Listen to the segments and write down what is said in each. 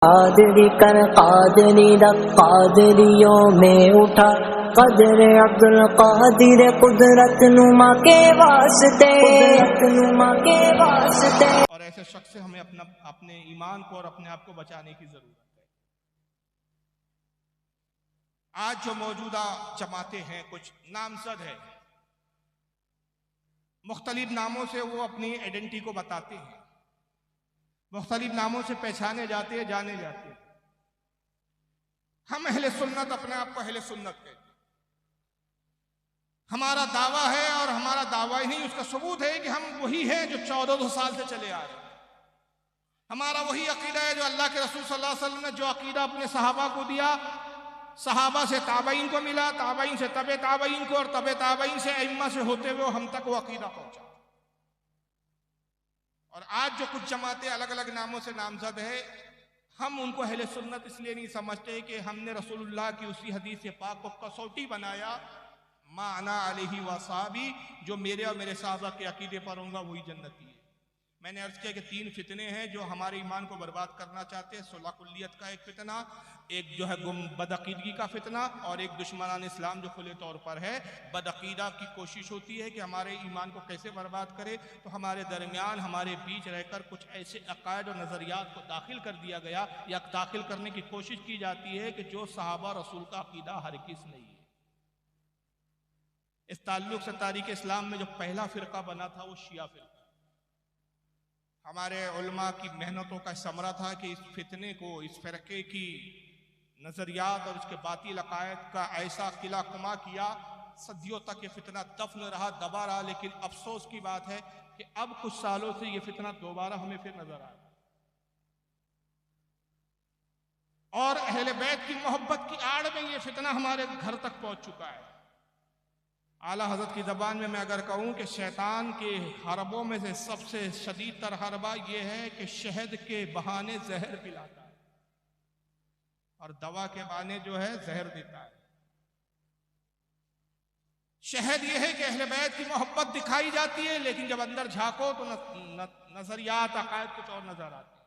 कादरी कर कादरी कादरियों में उठा कदर अब्दुल कादिर कुदरत नुमा के वास्ते और ऐसे शख्स से हमें अपने ईमान को और अपने आप को बचाने की जरूरत है। आज जो मौजूदा जमातें हैं, कुछ नामजद है, मुख्तलिफ नामों से वो अपनी आइडेंटिटी को बताते हैं, मुख्तलिफ नामों से पहचाने जाते हैं, जाने जाते हैं। हम अहले सुन्नत अपने आप को अहले सुन्नत कहते हैं। हमारा दावा है और हमारा दावा ही नहीं, उसका सबूत है कि हम वही हैं जो 1400 साल से चले आ रहे हैं। हमारा वही अकीदा है जो अल्लाह के रसूल सल्लल्लाहु अलैहि वसल्लम ने जो अकीदा अपने सहाबा को दिया, सहाबा से ताबईन को मिला, ताबईन से तबे ताबईन को, और तबे ताबईन से अइम्मा से होते हुए हम तक वो अकीदा पहुंचा। और आज जो कुछ जमातें अलग अलग नामों से नामजद है, हम उनको अहले सुन्नत इसलिए नहीं समझते कि हमने रसूलुल्लाह की उसी हदीस पाक को कसौटी बनाया, मा अना अलैहि वसाबी, जो मेरे और मेरे साहबा के अकीदे पर होगा वही जन्नती है। मैंने अर्ज किया कि 3 फितने हैं जो हमारे ईमान को बर्बाद करना चाहते हैं। सुलह कुल्लियत का एक फितना, एक जो है बदअकीदगी का फितना, और एक दुश्मनान इस्लाम जो खुले तौर पर है। बदअकीदा की कोशिश होती है कि हमारे ईमान को कैसे बर्बाद करे, तो हमारे दरमियान हमारे बीच रहकर कुछ ऐसे अकायद और नज़रियात को दाखिल कर दिया गया या दाखिल करने की कोशिश की जाती है कि जो सहाबा रसूल का अकीदा हरगिज़ नहीं है। इस ताल्लुक से तारीख इस्लाम में जो पहला फिरका बना था वो शिया फिरका। हमारे उलमा की मेहनतों का समरा था कि इस फितने को, इस फिरके की नजरियात और इसके बातिल अकायद का ऐसा किला कुमा किया, सदियों तक ये फितना दफन रहा, दबा रहा। लेकिन अफसोस की बात है कि अब कुछ सालों से ये फितना दोबारा हमें फिर नजर आ रहा है। और अहले बैत की मोहब्बत की आड़ में ये फितना हमारे घर तक पहुंच चुका है। आला हजरत की ज़बान में मैं अगर कहूँ कि शैतान के हरबों में से सबसे शदीद तर हरबा यह है कि शहद के बहाने जहर पिलाता है और दवा के बहाने जो है जहर देता है। शहद यह है कि अहले बैत की मोहब्बत दिखाई जाती है, लेकिन जब अंदर झांको तो नजरियात अकायद कुछ और नजर आते हैं।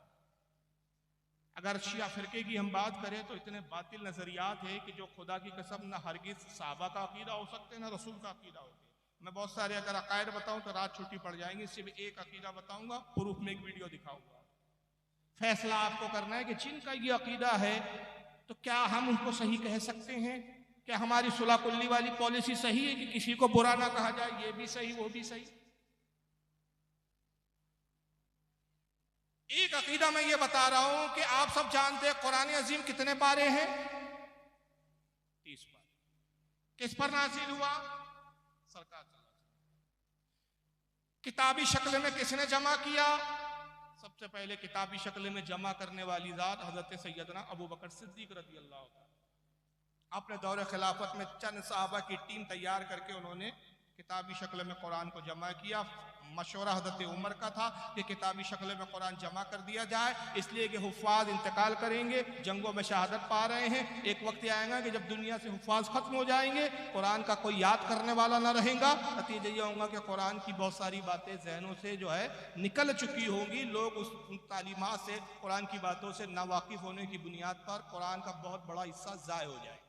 अगर शिया फिरके की हम बात करें तो इतने बातिल नजरियात है कि जो खुदा की कसम न हरगिज साहबा का अकीदा हो सकते न रसूल का अकीदा होते। मैं बहुत सारे अगर अकायद बताऊं तो रात छुट्टी पड़ जाएंगी। सिर्फ एक अकीदा बताऊंगा, प्रूफ में एक वीडियो दिखाऊंगा। फैसला आपको करना है कि जिनका ये अकीदा है तो क्या हम उनको सही कह सकते हैं? क्या हमारी सुलह कुल्ली वाली पॉलिसी सही है कि किसी को बुरा ना कहा जाए, ये भी सही वो भी सही? एक अकीदा मैं ये बता रहा हूं कि आप सब जानते हैं कुरान अजीम कितने पारे हैं? 30 पारे। किस पर नाज़िल हुआ? सरकार। किताबी शक्ल में किसने जमा किया? सबसे पहले किताबी शक्ल में जमा करने वाली जात हजरत सैयदना अबू बकर सिद्दीक रज़ी अल्लाह ताला। अपने दौरे खिलाफत में चंद साहबा की टीम तैयार करके उन्होंने किताबी शक्ल में कुरान को जमा किया। मशवरा हजरत उमर का था कि किताबी शक्ल में कुरान जमा कर दिया जाए, इसलिए कि हुफ़ाज़ इंतकाल करेंगे, जंगों में शहादत पा रहे हैं। एक वक्त आएगा कि जब दुनिया से हुफ़ाज़ खत्म हो जाएंगे, कुरान का कोई याद करने वाला ना रहेगा। नतीजा ये होगा कि कुरान की बहुत सारी बातें जहनों से जो है निकल चुकी होंगी। लोग उस तालीमात से, कुरान की बातों से नावाकिफ होने की बुनियाद पर कुरान का बहुत बड़ा हिस्सा ज़ाय हो जाए।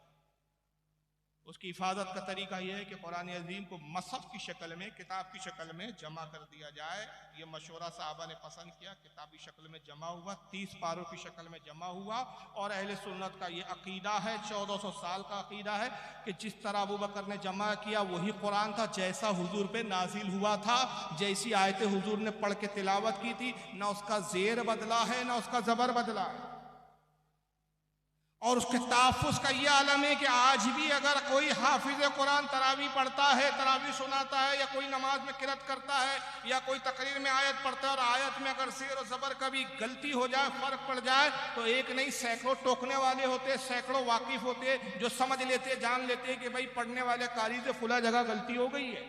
उसकी हिफाजत का तरीका यह है कि कुरान अजीम को मसहफ की शक्ल में, किताब की शक्ल में जमा कर दिया जाए। ये मशवरा साहबा ने पसंद किया, किताबी शक्ल में जमा हुआ, 30 पारों की शक्ल में जमा हुआ। और अहले सुन्नत का ये अकीदा है, 1400 साल का अकीदा है कि जिस तरह अबू बकर ने जमा किया वही कुरान था, जैसा हुजूर पे नाजिल हुआ था, जैसी आयतें हुजूर ने पढ़ के तिलावत की थी, ना उसका जेर बदला है ना उसका जबर बदला है। और उसके तहफ़्फ़ुज़ का यह आलम है कि आज भी अगर कोई हाफिज़ कुरान तरावी पढ़ता है, तरावी सुनाता है, या कोई नमाज में किरत करता है, या कोई तकरीर में आयत पढ़ता है और आयत में अगर ज़ेर और ज़बर कभी गलती हो जाए, फ़र्क पड़ जाए, तो एक नहीं सैकड़ों टोकने वाले होते, सैकड़ों वाकिफ़ होते जो समझ लेते, जान लेते कि भाई पढ़ने वाले कारी से फुला जगह गलती हो गई है।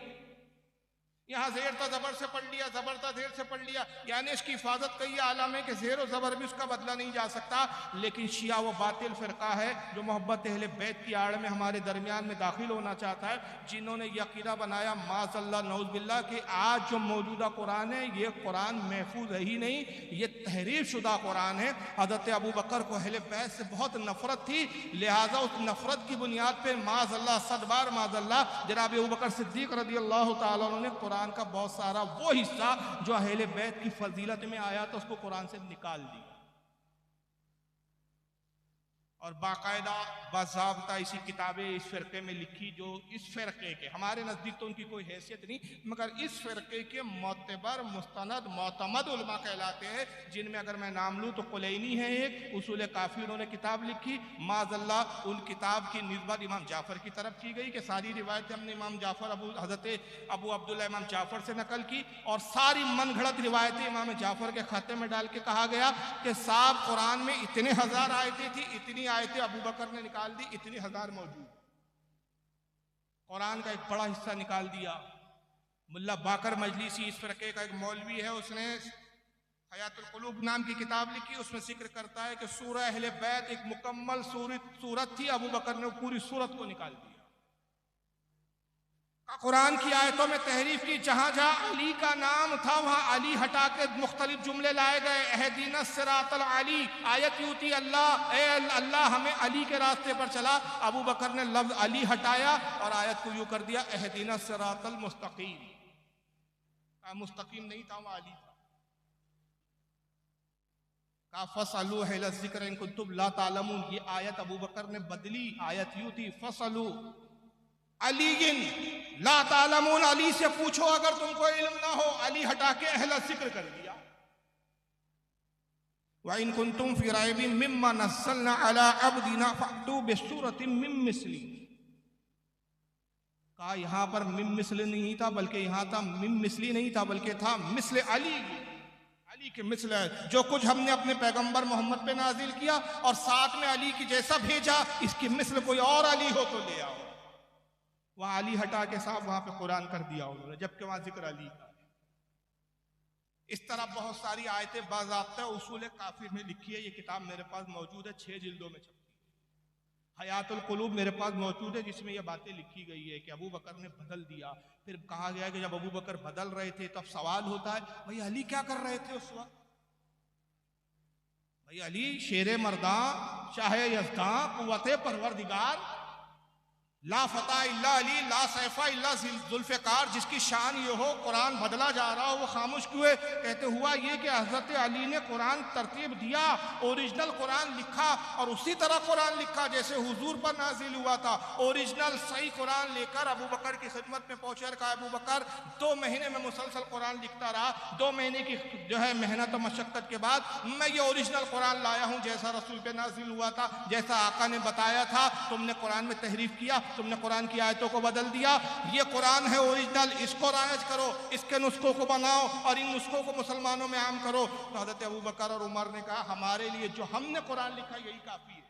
यहाँ जेर था जबर से पढ़ लिया, जबर था जेर से पढ़ लिया, यानी इसकी हिफाजत कई आलम है कि जेर और जबर भी उसका बदला नहीं जा सकता। लेकिन शिया वो बातिल फिरका है जो मोहब्बत अहले बैत की आड़ में हमारे दरमियान में दाखिल होना चाहता है, जिन्होंने यकीना बनाया माज़ल्ला नऊज़ बिल्लाह कि आज जो मौजूदा कुरान है ये कुरान महफूज है ही नहीं, ये तहरीफ शुदा कुरान है। हज़रत अबू बकर को अहले बैत से बहुत नफरत थी, लिहाजा उस नफरत की बुनियाद पर माज़ल्ला सदबार माज़ल्ला जनाब अबू बकर सिद्दीक़ रज़ियल्लाहु ताला अन्हु ने कुरान का बहुत सारा वो हिस्सा जो अहले बैत की फजीलत में आया था उसको कुरान से निकाल दिया और बाकायदा बाज़ाब्ता इसी किताबें इस फ़िरक़े में लिखी जो इस फ़िरक़े के, हमारे नज़दीक तो उनकी कोई हैसियत नहीं, मगर इस फ़िरक़े के मोतबर मुस्तनद मोतमद उलमा कहलाते हैं, जिनमें अगर मैं नाम लूँ तो कुलैनी है एक, उसूल काफ़ी उन्होंने किताब लिखी। माज़ल्ला उन किताब की निस्बत इमाम जाफ़र की तरफ की गई कि सारी रिवायतें हमने इमाम जाफ़र हज़रत अबू अब्दुल्ला इमाम जाफ़र से नकल की, और सारी मन घड़त रिवायतें इमाम जाफ़र के खाते में डाल के कहा गया कि साहब कुरान में इतने हज़ार आयतें थी, इतनी आयतें अबू बकर ने निकाल दी, इतनी हजार मौजूद। कुरान का एक बड़ा हिस्सा निकाल दिया। मुल्ला बाकर मजलिसी इस फ़िरक़े का एक मौलवी है, उसने हयातुल क़ुलूब नाम की किताब लिखी, उसमें जिक्र करता है कि सूरह अहले बैत एक मुकम्मल सूरत थी, अबू बकर ने पूरी सूरत को निकाल दिया। कुरान की आयतों में तहरीफ की, जहां जहां अली का नाम था वहां अली हटा के मुख्तलिफ जुमले लाए गए। अहदीना सिरातल अली, आयत यूती अल्लाह, ए अल्लाह हमें अली के रास्ते पर चला। अबू बकर ने लफ्ज अली हटाया और आयत को यूं कर दिया अहदीना सिरातल मुस्तकीम। मुस्तकीम नहीं था, वहां अली था। का फसलू अहल ज़िक्र इन कुंतुम ला तालमून, ये आयत अबू बकर ने बदली, आयत यूं थी फसलू अलीगिन ला तालमून, अली से पूछो अगर तुमको इल्म ना हो, अली हटा के अहल ज़िक्र कर दिया। व इन कुंतुम फी रैबिन मिम्मा नज़्ज़लना अला अब्दिना फअतू बिसूरतिन मिन मिस्ली। कहा यहां पर मिम मिस्ली नहीं था, बल्कि यहां था मिम मिस्ली नहीं था, बल्कि था मिस्ल अली, अली के मिस्ल है। जो कुछ हमने अपने पैगंबर मोहम्मद पे नाजिल किया और साथ में अली की जैसा भेजा, इसकी मिस्ल कोई और अली हो तो ले आओ। वहां अली हटा के साहब वहां पे कुरान कर दिया उन्होंने, जबकि वहां जिक्र अली का। इस तरह बहुत सारी आयतें बाज़ाब्ता उसूल काफ़ी में लिखी है। ये किताब मेरे पास मौजूद है, 6 जिल्दों में छपी है। हयातुल क़ुलूब मेरे पास मौजूद है, जिसमें ये बातें लिखी गई है कि अबू बकर ने बदल दिया। फिर कहा गया कि जब अबू बकर बदल रहे थे तब सवाल होता है भाई अली क्या कर रहे थे उस वक्त? भाई अली शेर मर्दा, शाहे यज़दा, कुव्वते परवरदिगार, ला फता इल्ला अली, ला सैफा इल्ला जुल्फ़िकार, जिसकी शान ये हो कुरान बदला जा रहा हो वो खामोश क्यों है? कहते हुआ ये कि हज़रत अली ने कुरान तरतीब दिया, ओरिजिनल कुरान लिखा और उसी तरह कुरान लिखा जैसे हुजूर पर नाजिल हुआ था। ओरिजिनल सही कुरान लेकर अबू बकर की खिदमत में पहुंचे और कहा अबू बकर 2 महीने में मुसलसल कुरान लिखता रहा, 2 महीने की जो है मेहनत और मशक्क़त के बाद मैं ये ओरिजिनल कुरान लाया हूँ जैसा रसूल पे नाजिल हुआ था, जैसा आका ने बताया था। तुमने कुरान में तहरीफ किया, तुमने कुरान की आयतों को बदल दिया। ये कुरान है ओरिजिनल, इसको रायज करो, इसके नुस्खों को बनाओ और इन नुस्खों को मुसलमानों में आम करो। तो हज़रत अबू बकर और उमर ने कहा हमारे लिए जो हमने कुरान लिखा यही काफी है।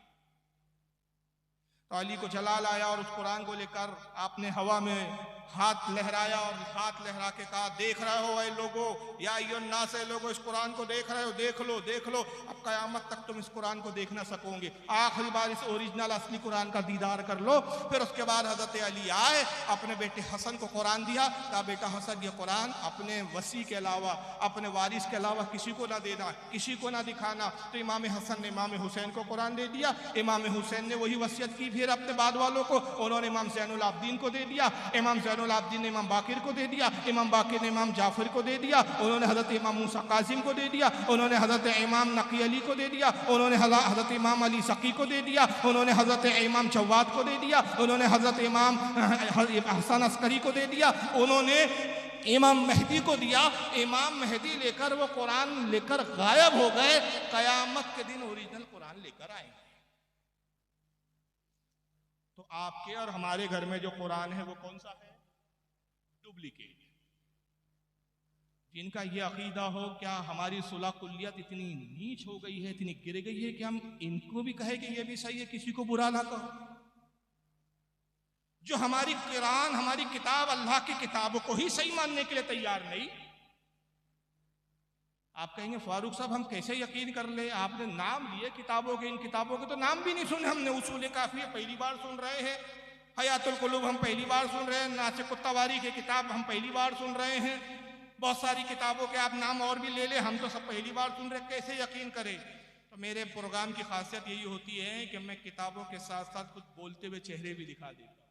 तो अली को जलाल आया और उस कुरान को लेकर आपने हवा में हाथ लहराया और हाथ लहरा के कहा देख रहे हो ऐ लोगो, या नास ऐ लोगो, इस कुरान को देख रहे हो, देख लो देख लो, अब कयामत तक तुम इस कुरान को देख ना सकोगे। आखिरी बार इस ओरिजिनल असली कुरान का दीदार कर लो। फिर उसके बाद हज़रत अली आए, अपने बेटे हसन को कुरान दिया, कहा बेटा हसन ये कुरान अपने वसी के अलावा, अपने वारिस के अलावा किसी को ना देना, किसी को ना दिखाना। तो इमाम हसन ने इमाम हुसैन को कुरान दे दिया। इमाम हुसैन ने वही वसीयत की फिर अपने बाद वालों को, उन्होंने इमाम ज़ैनुल आबदीन को दे दिया, इमाम ज़ैनुल आबदीन ने इमाम बाकिर को दे दिया, इमाम बाकिर ने इमाम जाफर को दे दिया, उन्होंने हज़रत इमाम मूसा कासिम को दे दिया, उन्होंने हज़रत इमाम नकी अली को दे दिया, उन्होंने हज़रत इमाम अली सकी को दे दिया, उन्होंने हज़रत इमाम जवाद को दे दिया, उन्होंने हज़रत इमाम हसन अस्करी को दे दिया, उन्होंने इमाम मेहदी को दिया। इमाम मेहदी लेकर वो कुरान लेकर गायब हो गए, कयामत के दिन ओरिजिनल कुरान लेकर आएंगे। तो आपके और हमारे घर में जो कुरान है वो कौन सा है? डुप्लीकेट। जिनका ये अकीदा हो, क्या हमारी सुलह कुल्लियत इतनी नीच हो गई है, इतनी गिर गई है कि हम इनको भी कहे कि ये भी सही है, किसी को बुरा ना कहो। जो हमारी कुरान, हमारी किताब, अल्लाह की किताबों को ही सही मानने के लिए तैयार नहीं। आप कहेंगे फारूक साहब हम कैसे यकीन कर ले, आपने नाम लिए किताबों के, इन किताबों के तो नाम भी नहीं सुने हमने। उसूल काफी पहली बार सुन रहे हैं, हयातुल कुलूब हम पहली बार सुन रहे हैं, नासिकुत तवारीख की किताब हम पहली बार सुन रहे हैं, बहुत सारी किताबों के आप नाम और भी ले ले, हम तो सब पहली बार सुन रहे, कैसे यकीन करें। तो मेरे प्रोग्राम की खासियत यही होती है कि मैं किताबों के साथ साथ कुछ बोलते हुए चेहरे भी दिखा देता हूं,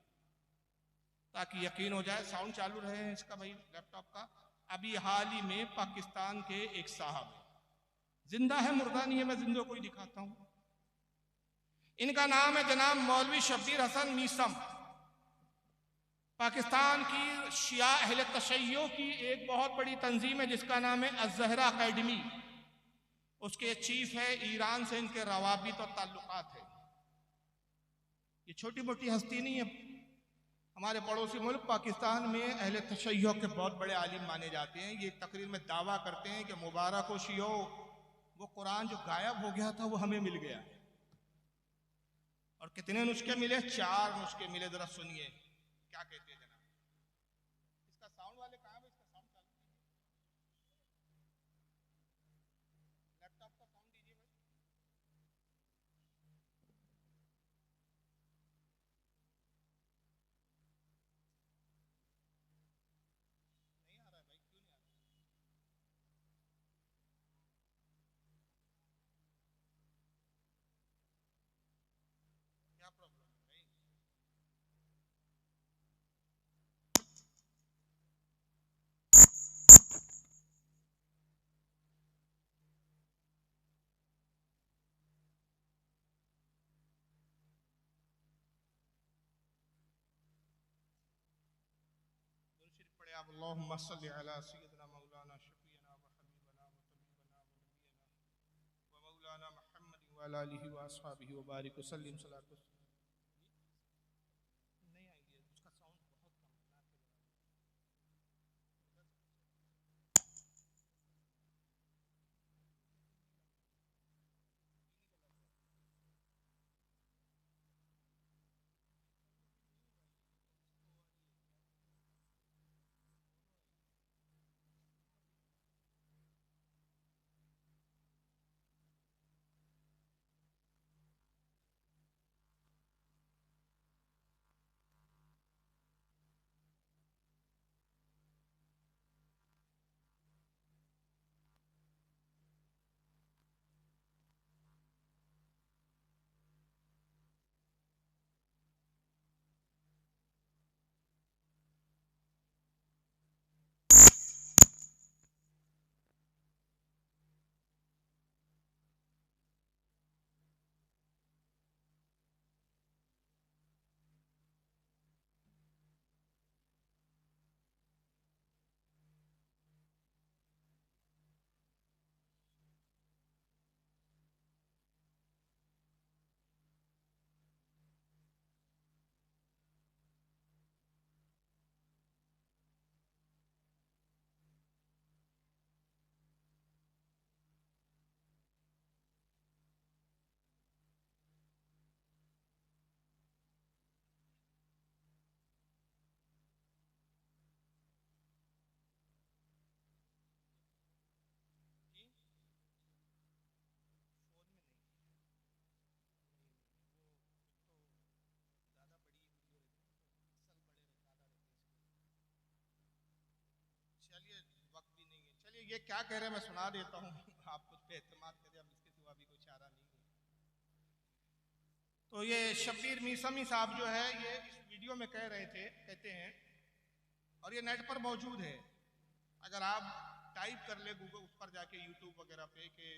ताकि यकीन हो जाए। साउंड चालू रहे इसका भाई लैपटॉप का। अभी हाल ही में पाकिस्तान के एक साहब, जिंदा है मुर्दा नहीं है, मैं जिंदों को ही दिखाता हूं। इनका नाम है जनाब मौलवी शब्बीर हसन मीसम। पाकिस्तान की शिया अहले तशय्यो की एक बहुत बड़ी तंजीम है जिसका नाम है अज़हरा अकेडमी, उसके चीफ है, ईरान से इनके रवाबित और ताल्लुकात है। ये छोटी मोटी हस्ती नहीं है। हमारे पड़ोसी मुल्क पाकिस्तान में अहले तशय्यो के बहुत बड़े आलिम माने जाते हैं। ये तकरीर में दावा करते हैं कि मुबारक हो शियो, वो कुरान जो गायब हो गया था वो हमें मिल गया। और कितने नुस्खे मिले? 4 नुस्खे मिले। जरा सुनिए क्या कहते हैं जनाब। इसका साउंड वाले कहाँ है? इसका साउंड चालू कीजिए, लैपटॉप का साउंड दीजिए भाई। नहीं आ रहा है भाई, क्यों नहीं आ रहा? क्या प्रॉब्लम है भाई? शरीफ पढ़े आप, अल्लाहुम्मा सल्लि अला सय्यिदिना मौलाना शफीना व हबीबना व तबीबना व नबीना व मौलाना मुहम्मद व अला आलिहि व अस्हाबिहि व बारिक वसल्लिम। सलातो नहीं आएंगे, उसका साउंड बहुत कम है ना के चलिए, वक्त भी नहीं है। चलिए ये क्या कह रहे हैं मैं सुना देता हूँ, आप कुछ पे एतमाद करिए, अब इसके सिवा भी कोई चारा नहीं है। तो ये शब्बीर मीसमी साहब जो है, ये इस वीडियो में कह रहे थे, कहते हैं, और ये नेट पर मौजूद है, अगर आप टाइप कर ले गूगल उस पर जाके यूट्यूब वगैरह पे कि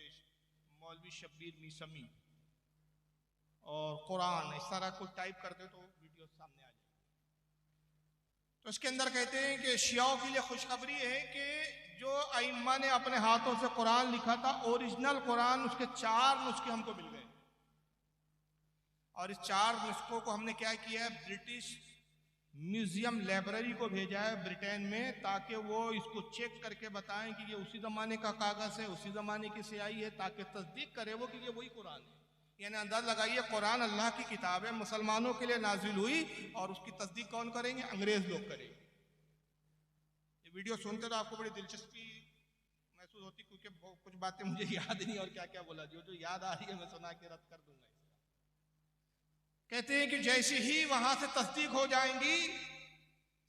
मौलवी शब्बीर मीसमी और कुरान इस तरह कुछ टाइप कर दे तो वीडियो सामने आ जाए। तो इसके अंदर कहते हैं कि शियाओं के लिए खुशखबरी है कि जो अइम्मा ने अपने हाथों से कुरान लिखा था, ओरिजिनल कुरान, उसके 4 नुस्खे हमको मिल गए। और इस 4 नुस्खों को हमने क्या किया है, ब्रिटिश म्यूजियम लाइब्रेरी को भेजा है ब्रिटेन में, ताकि वो इसको चेक करके बताएं कि ये उसी ज़माने का कागज़ है, उसी ज़माने की स्याही है, ताकि तस्दीक करे वो कि ये वही कुरान है। यानी अंदाज लगाइए, कुरान अल्लाह की किताब है, मुसलमानों के लिए नाजिल हुई, और उसकी तस्दीक कौन करेंगे? अंग्रेज लोग करेंगे। ये वीडियो सुनते तो आपको बड़ी दिलचस्पी महसूस होती, क्योंकि कुछ बातें मुझे याद नहीं, और क्या क्या बोला, जो याद आ रही है मैं सुना के रद्द कर दूंगा। कहते हैं कि जैसे ही वहां से तस्दीक हो जाएंगी,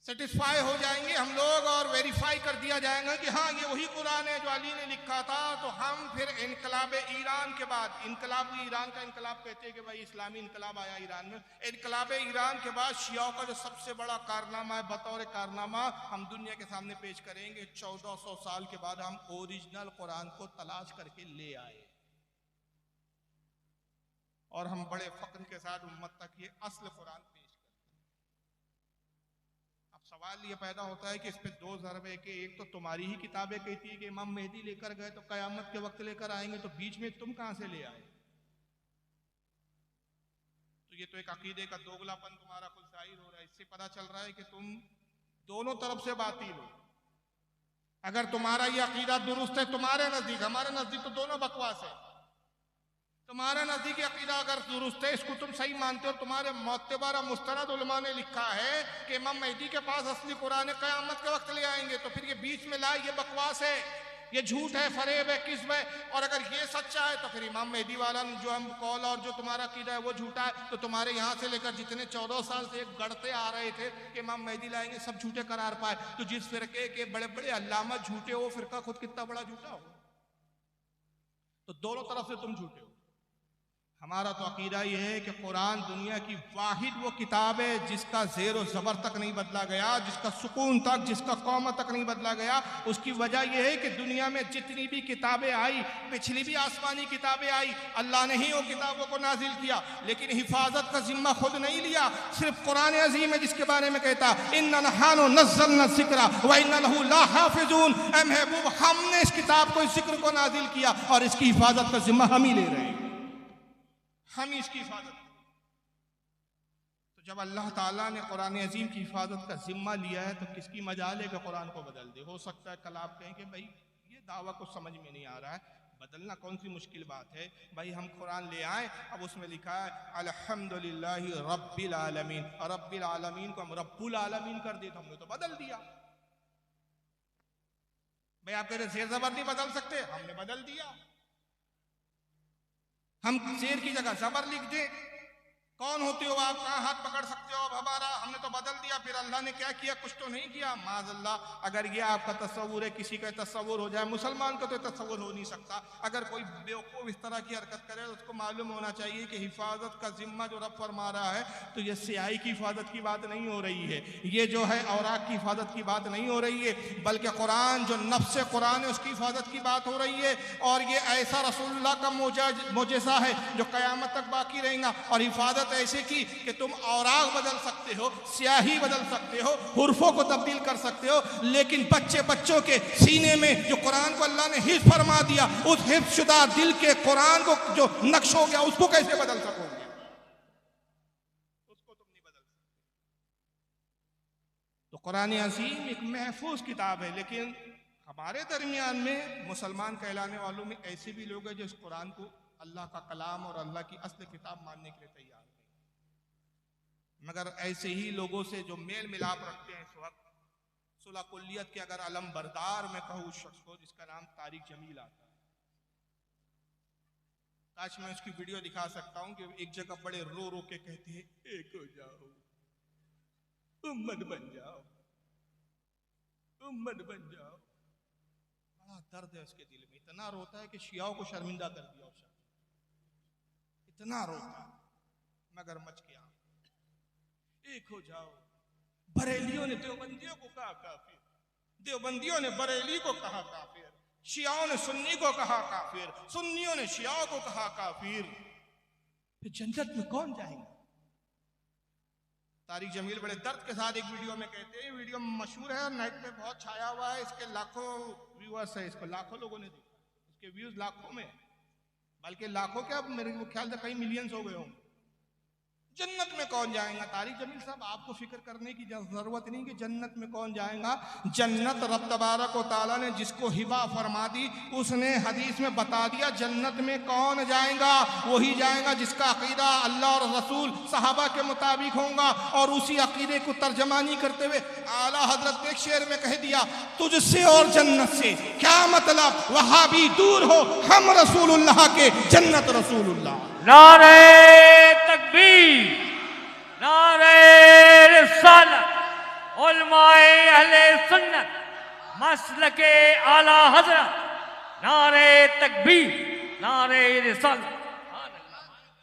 सेटिस्फाई हो जाएंगे हम लोग, और वेरीफाई कर दिया जाएगा कि हाँ ये वही कुरान है जो अली ने लिखा था, तो हम फिर इनकलाब ईरान के बाद, इनकलाब ईरान का इनकलाब कहते हैं कि भाई इस्लामी इनकलाब आया ईरान में, इनकलाब ईरान के बाद शियाओं का जो सबसे बड़ा कारनामा है, बतौर कारनामा हम दुनिया के सामने पेश करेंगे। 1400 साल के बाद हम ओरिजिनल कुरान को तलाश करके ले आए, और हम बड़े फख्र के साथ उम्मत तक ये असल कुरान पेश करते हैं। अब सवाल ये पैदा होता है कि इस पे दो ज़रब है कि एक तो तुम्हारी ही किताबें कहती है कि इमाम मेहदी लेकर गए तो कयामत के वक्त लेकर आएंगे, तो बीच में तुम कहां से ले आए? तो ये तो एक अकीदे का दोगलापन तुम्हारा खुद जाहिर हो रहा है। इससे पता चल रहा है कि तुम दोनों तरफ से बातिल हो। अगर तुम्हारा ये अकीदा दुरुस्त है तुम्हारे नजदीक, हमारे नजदीक तो दोनों बकवास है। तुम्हारा नजदीकी अकीदा अगर दुरुस्त है, इसको तुम सही मानते हो, तुम्हारे मोतबर मुस्तनद उलमा ने लिखा है कि इमाम मेहदी के पास असली कुरान क़यामत के वक्त ले आएंगे, तो फिर ये बीच में लाए ये बकवास है, ये झूठ है, फरेब है, किस्म है। और अगर ये सच्चा है तो फिर इमाम मेहदी वाला जो हम कौल और जो तुम्हारा अकीदा है वो झूठा है। तो तुम्हारे यहाँ से लेकर जितने 14 साल से गढ़ते आ रहे थे कि इमाम मेहदी लाएंगे, सब झूठे करार पाए। तो जिस फिरके के बड़े बड़े अल्लामा झूठे हो, फिरका खुद कितना बड़ा झूठा हो। तो दोनों तरफ से तुम झूठे हो। हमारा तो अकीदा यह है कि कुरान दुनिया की वाहिद वो किताब है जिसका ज़ेर व ज़बर तक नहीं बदला गया, जिसका सुकून तक, जिसका कौम तक नहीं बदला गया। उसकी वजह यह है कि दुनिया में जितनी भी किताबें आई, पिछली भी आसमानी किताबें आई, अल्लाह ने ही वो किताबों को नाजिल किया, लेकिन हिफाजत का जिम्मा खुद नहीं लिया। सिर्फ कुरान अज़ीम है जिसके बारे में कहता इन्ना नहनु नज़्ज़लना ज़िक्रा व इन्ना लहू लहाफ़िज़ून। ऐ महबूब, हमने इस किताब को, इस जिक्र को नाजिल किया और इसकी हिफाजत का जिम्मा हम ही ले रहे हैं, हम इसकी हिफाजत। तो जब अल्लाह ताला ने कुरान अजीम की हिफाजत का जिम्मा लिया है तो किसकी मजाल है कि कुरान को बदल दे। हो सकता है कल आप कहें कि भाई ये दावा कुछ समझ में नहीं आ रहा है, बदलना कौन सी मुश्किल बात है भाई, हम कुरान ले आए, अब उसमें लिखा है अल्हम्दुलिल्लाहि रब्बिल आलमीन, और रब्बिल आलमीन को हम रब्बुल आलमीन कर दिए तो हमने तो बदल दिया। भाई आप कह रहे ज़ेर ज़बर नहीं बदल सकते, हमने बदल दिया। हम शेर की जगह जबर लिख दें, कौन होते हो आप, कहाँ हाथ पकड़ सकते हो आप हमारा, हमने तो बदल दिया। फिर अल्लाह ने क्या किया? कुछ तो नहीं किया। माज़अल्लाह, अगर ये आपका तस्वुर है, किसी का तस्वुर हो जाए, मुसलमान का तो तस्वुर हो नहीं सकता। अगर कोई बेवकूफ़ इस तरह की हरकत करे तो उसको मालूम होना चाहिए कि हिफाजत का जिम्मा जो रब फरमा रहा है, तो ये स्याही की हिफाजत की बात नहीं हो रही है, ये जो है औराक की हिफाजत की बात नहीं हो रही है, बल्कि कुरान जो नफ्स कुरान है उसकी हिफाजत की बात हो रही है। और ये ऐसा रसूलुल्लाह का मोजेज़ा है जो क़यामत तक बाकी रहेगा। और हिफाजत ऐसे की कि तुम औराक बदल सकते हो, स्याही बदल सकते हो, हुर्फों को तब्दील कर सकते हो, लेकिन बच्चों के सीने में जो कुरान को अल्लाह ने हिफ्ज़ फरमा दिया, उस हिफ्ज़ शुदा दिल के कुरान को जो नक्श हो गया उसको कैसे बदल सकोगे? उसको तुम नहीं बदल सकते। तो कुरान अज़ीम एक महफूज किताब है, लेकिन हमारे दरमियान में मुसलमान कहलाने वालों में ऐसे भी लोग हैं जो इस कुरान को अल्लाह का कलाम और अल्लाह की असली किताब मानने के लिए तैयार नहीं। मगर ऐसे ही लोगों से जो मेल मिलाप रखते हैं इस वक्त, सुलह कुल्लियत के अगर अलम बरदार में कहूँ उस शख्स को जिसका नाम तारिक जमील आता है, काश मैं उसकी वीडियो दिखा सकता हूँ कि एक जगह बड़े रो रो के कहते हैं एक हो जाओ, उम्मत बन जाओ, उम्मत बन जाओ। बड़ा दर्द है उसके दिल में, इतना रोता है कि शियाओं को शर्मिंदा कर दिया उस शख्स, इतना रोता है। मगर मच गया, एक हो जाओ। बरेलियों ने देवबंदियों को कहा काफिर, देवबंदियों ने बरेली को कहा काफिर, शियाओं ने सुन्नी को कहा काफिर, सुन्नियों ने शियाओं को कहा काफिर। फिर जन्नत में कौन जाएगा? तारिक जमील बड़े दर्द के साथ एक वीडियो में कहते हैं, वीडियो मशहूर है और नेट पे बहुत छाया हुआ है, इसके लाखों व्यूअर्स है, इसको लाखों लोगों ने देखा, इसके व्यूज लाखों में, बल्कि लाखों क्या, मेरे ख्याल से कई मिलियंस हो गए होंगे। जन्नत में कौन जाएगा? तारिक जमील साहब, आपको फिक्र करने की जरूरत नहीं कि जन्नत में कौन जाएगा। जन्नत रब तबारक व तआला ने जिसको हिबा फरमा दी, उसने हदीस में बता दिया जन्नत में कौन जाएगा। वही जाएगा जिसका अकीदा अल्लाह और रसूल सहाबा के मुताबिक होगा। और उसी अकीदे को तर्जमानी करते हुए आला हजरत ने एक शेर में कह दिया, तुझसे और जन्नत से क्या मतलब, वहाबी दूर हो, हम रसूलुल्लाह के, जन्नत रसूलुल्लाह। नारे तकबीर, नारे रिसालत, उलमाए अहले सुन्नत, मसलके आला हजरत, नारे तकबीर, नारे रिसालत।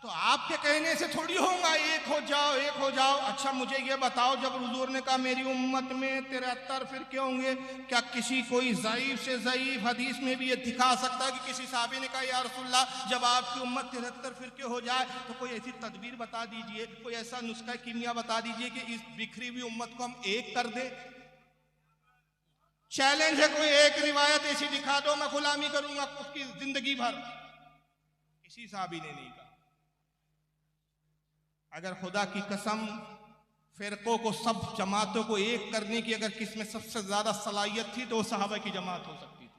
तो आपके कहने से थोड़ी होगा एक हो जाओ, एक हो जाओ। अच्छा मुझे ये बताओ, जब हुजूर ने कहा मेरी उम्मत में 73 फिरके होंगे, क्या किसी कोई ज़ईफ से ज़ईफ हदीस में भी ये दिखा सकता है कि किसी साहबी ने कहा या रसूलल्लाह जब आपकी उम्मत 73 फिरके हो जाए तो कोई ऐसी तदबीर बता दीजिए, कोई ऐसा नुस्खा कीमिया बता दीजिए कि इस बिखरी हुई उम्मत को हम एक कर दे। चैलेंज है, कोई एक रिवायत ऐसी दिखा दो, मैं गुलामी करूंगा उसकी जिंदगी भर। किसी साहबी ने नहीं कहा। अगर खुदा की कसम फिरकों को, सब जमातों को एक करने की अगर किसमें सबसे ज्यादा सलाहियत थी तो वो सहाबा की जमात हो सकती थी,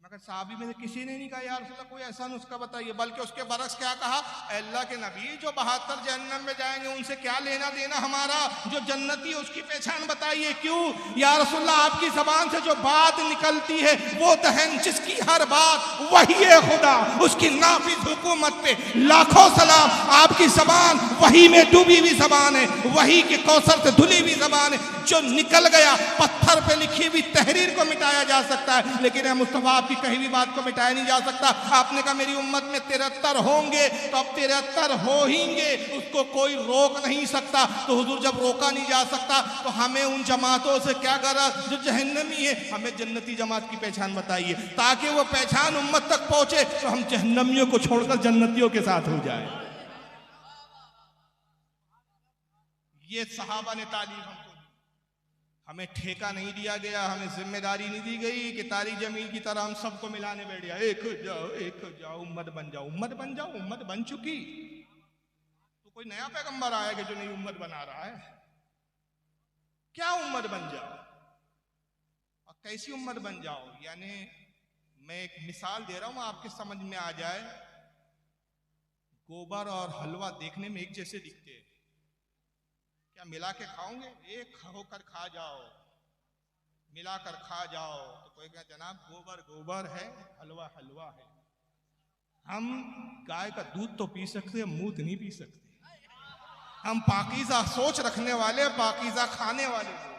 मगर सहाबी में से किसी ने नहीं कहा यार रसूलल्लाह कोई ऐसा नुस्खा बताइए। बल्कि उसके बरक्स क्या कहा, अल्लाह के नबी जो 72 जहन्नम में जाएंगे उनसे क्या लेना देना हमारा, जो जन्नती है उसकी पहचान बताइए। क्यों या रसूलल्लाह, आपकी जबान से जो बात निकलती है वो दहन जिसकी हर बात वही है खुदा, उसकी नाफिज हुकूमत पे लाखों सलाम। आपकी जबान वही में डूबी हुई जबान है, वही के कौसर से धुली हुई जबान है। जो निकल गया, पत्थर पे लिखी हुई तहरीर को मिटाया जा सकता है, लेकिन मुस्तफा आपकी कही हुई बात को मिटाया नहीं जा सकता। आपने कहा मेरी उम्मत में 73 होंगे, तो अब 73 होंगे, उसको कोई रोक नहीं सकता। तो हुजूर जब रोका नहीं जा सकता तो हमें उन जमातों से क्या गरज जो जहन्नमी है, हमें जन्नती जमात की पहचान बताइए, ताकि वो पहचान उम्मत तक पहुंचे तो हम जहन्नमियों को छोड़कर जन्नतियों के साथ हो जाए। ये सहाबा ने तालीम हमको दी, हमें ठेका नहीं दिया गया, हमें जिम्मेदारी नहीं दी गई कि तारिक जमील की तरह हम सबको मिलाने बैठ गया, एक हो जाओ, एक हो जाओ, उम्मत बन जाओ। उम्मत बन जाओ, उम्मत बन चुकी। तो कोई नया पैगंबर आएगा जो नई उम्मत बना रहा है? क्या उम्मत बन जाओ और कैसी उम्मत बन जाओ? यानी मैं एक मिसाल दे रहा हूं आपके समझ में आ जाए। गोबर और हलवा देखने में एक जैसे दिखते हैं, क्या मिला के खाओगे? एक होकर खा जाओ, मिलाकर खा जाओ। तो कोई कहे जनाब गोबर गोबर है, हलवा हलवा है। हम गाय का दूध तो पी सकते हैं, मूत नहीं पी सकते। हम पाकीज़ा सोच रखने वाले, पाकीज़ा खाने वाले लोग।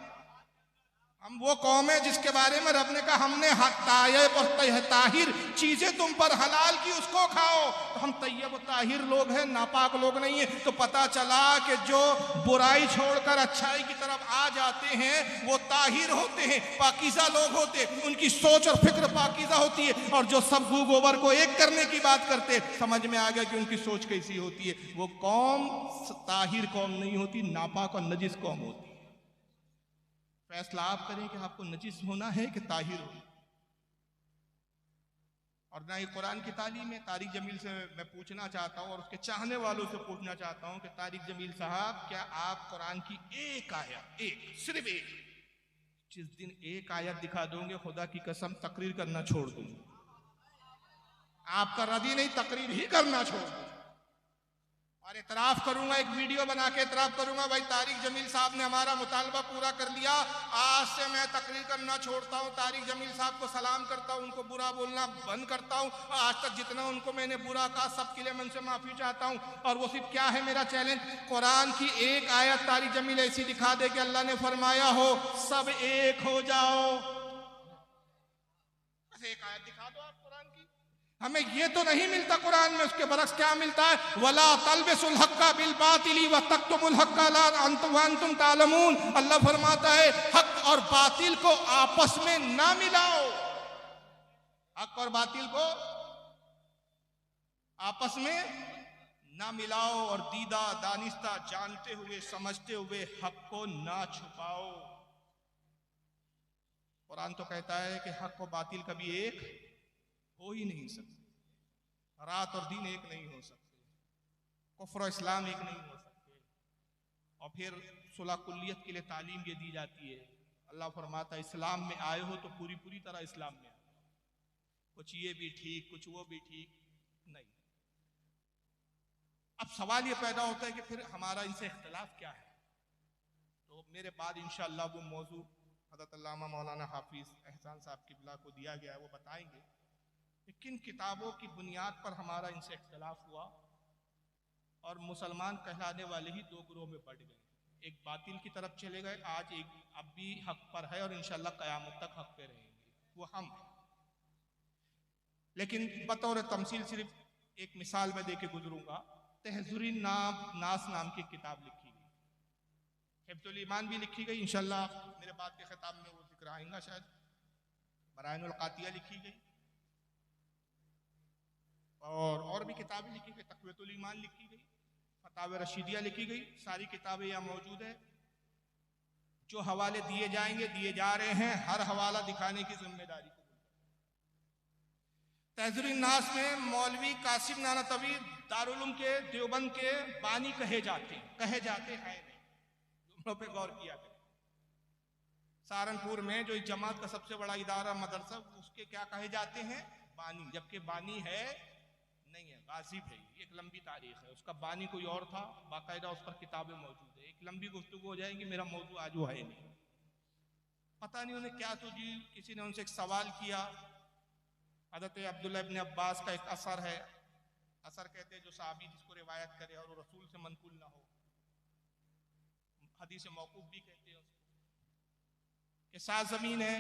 हम वो कौम है जिसके बारे में रब ने कहा हमने तायब और ताहिर चीजें तुम पर हलाल की, उसको खाओ। तो हम तैयब और ताहिर लोग हैं, नापाक लोग नहीं है। तो पता चला कि जो बुराई छोड़कर अच्छाई की तरफ आ जाते हैं वो ताहिर होते हैं, पाकीज़ा लोग होते हैं, उनकी सोच और फिक्र पाकीज़ा होती है। और जो सब गू गोबर को एक करने की बात करते, समझ में आ गया कि उनकी सोच कैसी होती है। वो कौम ताहिर कौम नहीं होती, नापाक और नजिस कौम होती। फैसला आप करें कि आपको नजिस होना है कि ताहिर होना। और ना ही कुरान की तालीम है। तारिक जमील से मैं पूछना चाहता हूं और उसके चाहने वालों से पूछना चाहता हूं कि तारिक जमील साहब, क्या आप कुरान की एक आयत, एक सिर्फ एक, जिस दिन एक आयत दिखा दोगे खुदा की कसम तकरीर करना छोड़ दूंगा। आपका रदी नहीं, तकरीर ही करना छोड़ दूंगा। और इतराफ करूंगा, एक वीडियो बना के इतराफ करूंगा, भाई तारिक जमील साहब ने हमारा मुतालबा पूरा कर लिया, आज से मैं तकरीर करना छोड़ता हूं। तारिक जमील साहब को सलाम करता हूं, उनको बुरा बोलना बंद करता हूं। आज तक जितना उनको मैंने बुरा कहा सबके लिए मैं उनसे माफी चाहता हूं। और वो सिर्फ क्या है मेरा चैलेंज, कुरान की एक आयत तारिक जमील ऐसी दिखा दे कि अल्लाह ने फरमाया हो सब एक हो जाओ। बस एक आयत दिखा दो आप कुरान की। हमें ये तो नहीं मिलता कुरान में, उसके बरक्स क्या मिलता है, वला तलबिसुल हक्का बिल बातिली व तक्तुमुल हक्का ला अंतुम तालमून। अल्लाह फरमाता है हक और बातिल को आपस में ना मिलाओ, हक और बातिल को आपस में ना मिलाओ, और दीदा दानिस्ता जानते हुए समझते हुए हक को ना छुपाओ। कुरान तो कहता है कि हक और बातिल कभी एक हो ही नहीं सकते, रात और दिन एक नहीं हो सकते। कुफ्र और इस्लाम एक नहीं हो सकते। और फिर सुलह कुल्लियत के लिए तालीम ये दी जाती है। अल्लाह फरमाता है इस्लाम में आए हो तो पूरी पूरी तरह इस्लाम में आए, कुछ ये भी ठीक कुछ वो भी ठीक नहीं। अब सवाल ये पैदा होता है कि फिर हमारा इनसे इख्तिलाफ क्या है। तो मेरे बाद इंशाअल्लाह वो मौजू हज़रत अल्लामा मौलाना हाफिज एहसान साहब किबला को दिया गया है, वो बताएंगे कि किन किताबों की बुनियाद पर हमारा इनसे इख्तिलाफ हुआ और मुसलमान कहलाने वाले ही दो ग्रोह में बढ़ गए, एक बातिल की तरफ चले गए, आज एक अब भी हक पर है और इंशाअल्लाह क़यामत तक हक पे रहेंगे, वो हम। लेकिन बतौर तमसील सिर्फ एक मिसाल में दे के गुजरूंगा। तहज़ुरुन नास नाम की किताब लिखी गई, हिफ्ज़ुल ईमान भी लिखी गई, इंशाअल्लाह मेरे बाद के खिताब में वो जिक्र आएगा शायद। बराइनुल क़ातिया लिखी गई और भी किताबें लिखी गई, तक़वियतुल ईमान लिखी गई, फतावा रशीदिया लिखी गई। सारी किताबें यहाँ मौजूद है। जो हवाले दिए जाएंगे दिए जा रहे हैं, हर हवाला दिखाने की जिम्मेदारी को। तहज़ुरुन नास में मौलवी कासिम नानतवी दारुल उलूम के देवबंद के बानी कहे जाते हैं नहीं, जुमलों पे गौर किया करें। सहारनपुर में जो इस जमात का सबसे बड़ा इदारा मदरसा, उसके क्या कहे जाते हैं? बानी, जबकि बानी है नहीं है, गाजिब है। एक लंबी तारीख है, उसका बानी कोई और था, बाकायदा उस पर किताबें मौजूद है। एक लंबी गुफ्तगू हो जाएगी, मेरा मौजू आज वो है नहीं। पता नहीं उन्हें क्या सूझी, किसी ने उनसे एक सवाल किया। हज़रत अब्दुल्लाह इब्न अब्बास का एक असर है, असर कहते हैं जो सहाबी जिसको रिवायत करे और वो रसूल से मनकुल ना हो, हदीस मौकूफ भी कहते हैं उसको, कि 7 ज़मीन है,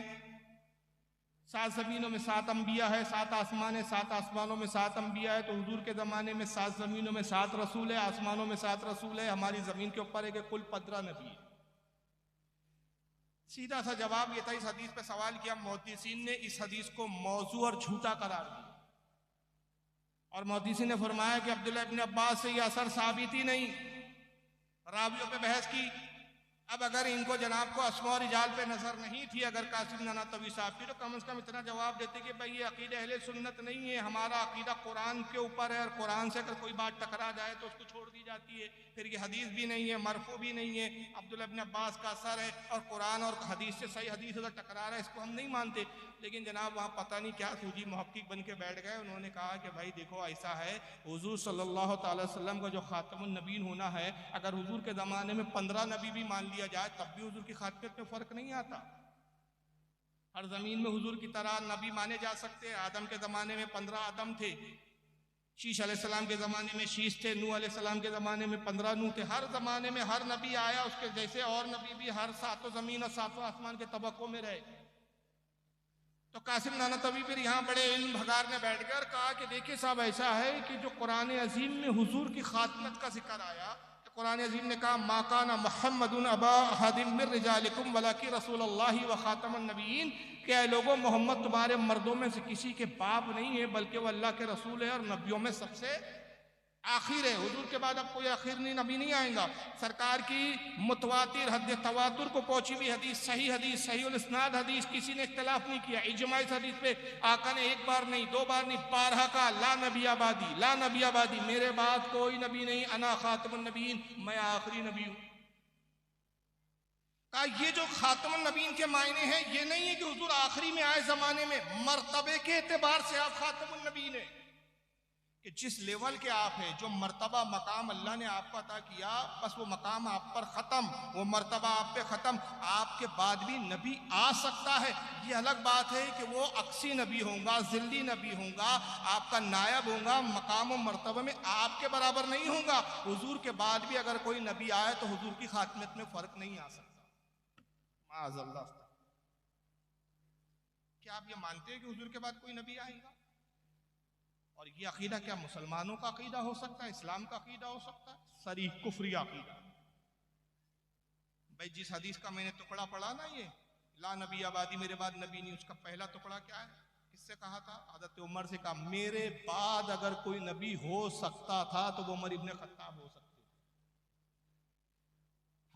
7 ज़मीनों में 7 अंबिया है, 7 आसमान है, 7 आसमानों में 7 अंबिया है। तो हुजूर के ज़माने में 7 ज़मीनों में 7 रसूल है, आसमानों में 7 रसूल है, हमारी ज़मीन के ऊपर है कि कुल 15 नबी है। सीधा सा जवाब ये था, इस हदीस पे सवाल किया, मुहद्दिसीन ने इस हदीस को मौजू और झूठा करार दिया और मुहद्दिसीन ने फरमाया कि अब्दुल्लाह इब्न अब्बास से ये असर साबित ही नहीं। रावियों पे बहस की। अब अगर इनको जनाब को अस्मा और रिजाल पे नजर नहीं थी, अगर कासिम नानतवी साहब की, तो कम से कम इतना जवाब देते कि भाई ये अकीदा अहले सुन्नत नहीं है, हमारा अकीदा कुरान के ऊपर है और कुरान से अगर कोई बात टकरा जाए तो उसको छोड़ दी जाती है। फिर ये हदीस भी नहीं है, मरफू भी नहीं है, अब्दुल्लाह इब्न अब्बास का असर है और कुरान और हदीस से सही हदीस अगर टकरा रहा है, इसको हम नहीं मानते। लेकिन जनाब वहाँ पता नहीं क्या सूझी, मुहक्किक बन के बैठ गए। उन्होंने कहा कि भाई देखो ऐसा है, हुजूर सल्लल्लाहु अलैहि वसल्लम का जो खातमुन नबीन होना है, अगर हुजूर के ज़माने में 15 नबी भी मान लिया जाए तब भी हुजूर की खातमियत में फ़र्क नहीं आता। हर ज़मीन में हुजूर की तरह नबी माने जा सकते हैं। आदम के ज़माने में 15 आदम थे, शीश अलैहिस्सलाम के ज़माने में शीश थे, नूह अलैहिस्सलाम के ज़माने में 15 नूह थे। हर ज़माने में हर नबी आया, उसके जैसे और नबी भी हर 7 ज़मीन और 7 आसमान के तबकों में रहे। तो कासिम नानतवी फिर यहाँ बड़े इल्म भगारने बैठ गए और कहा कि देखिए साहब, ऐसा है कि जो कुरान अजीम में हुजूर की खातमत का जिक्र आया, तो कुरान अजीम ने कहा मा काना मुहम्मदुन अबा अहदिम मिन रिजालिकुम वलाकिन रसूलुल्लाहि व खातमुन नबिय्यीन, क्या लोगों मोहम्मद तुम्हारे मर्दों में से किसी के बाप नहीं है, बल्कि वो अल्लाह के रसूल है और नबियों में सबसे आखिर है। हुजूर के बाद अब कोई आखिर नबी नहीं आएगा। सरकार की मुतवातिर हद तवातुर को पहुंची हुई हदीस, सही उल इस्नाद हदीस, किसी ने इख्तिलाफ नहीं किया। इजमा इस हदीस पे आका ने एक बार नहीं, 2 बार नहीं, 12 का ला नबी आबादी, ला नबी आबादी, मेरे बाद कोई नबी नहीं, अना खातमुन नबीन, मैं आखिरी नबी हूं। कहा ये जो खातमुन नबीन के मायने हैं, ये नहीं है कि हुजूर आखिरी में आए जमाने में, मर्तबे के एतबार से आप खातमुन नबीन है, कि जिस लेवल के आप हैं, जो मर्तबा मकाम अल्लाह ने आपको अता किया, बस वो मकाम आप पर ख़त्म, वो मर्तबा आप पे ख़त्म। आपके बाद भी नबी आ सकता है, ये अलग बात है कि वो अक्सी नबी होगा, ज़िल्ली नबी होगा, आपका नायब होगा, मकाम और मर्तबे में आपके बराबर नहीं होगा। हुजूर के बाद भी अगर कोई नबी आए तो हुजूर की खातमियत में फ़र्क नहीं आ सकता, माअज़ल्लाह। क्या आप ये मानते हैं कि हुजूर के बाद कोई नबी आएगा? और ये अकीदा क्या मुसलमानों का अकीदा हो सकता है, इस्लाम का अकीदा हो सकता है? सरी कुफरी अकीदा। भाई जिस हदीस का मैंने टुकड़ा पढ़ा ना, ये ला नबी आबादी, मेरे बाद नबी नहीं, उसका पहला टुकड़ा क्या है, किससे कहा था? हज़रत उमर से कहा, मेरे बाद अगर कोई नबी हो सकता था तो वो उमर इब्ने खत्ताब हो सकते थे।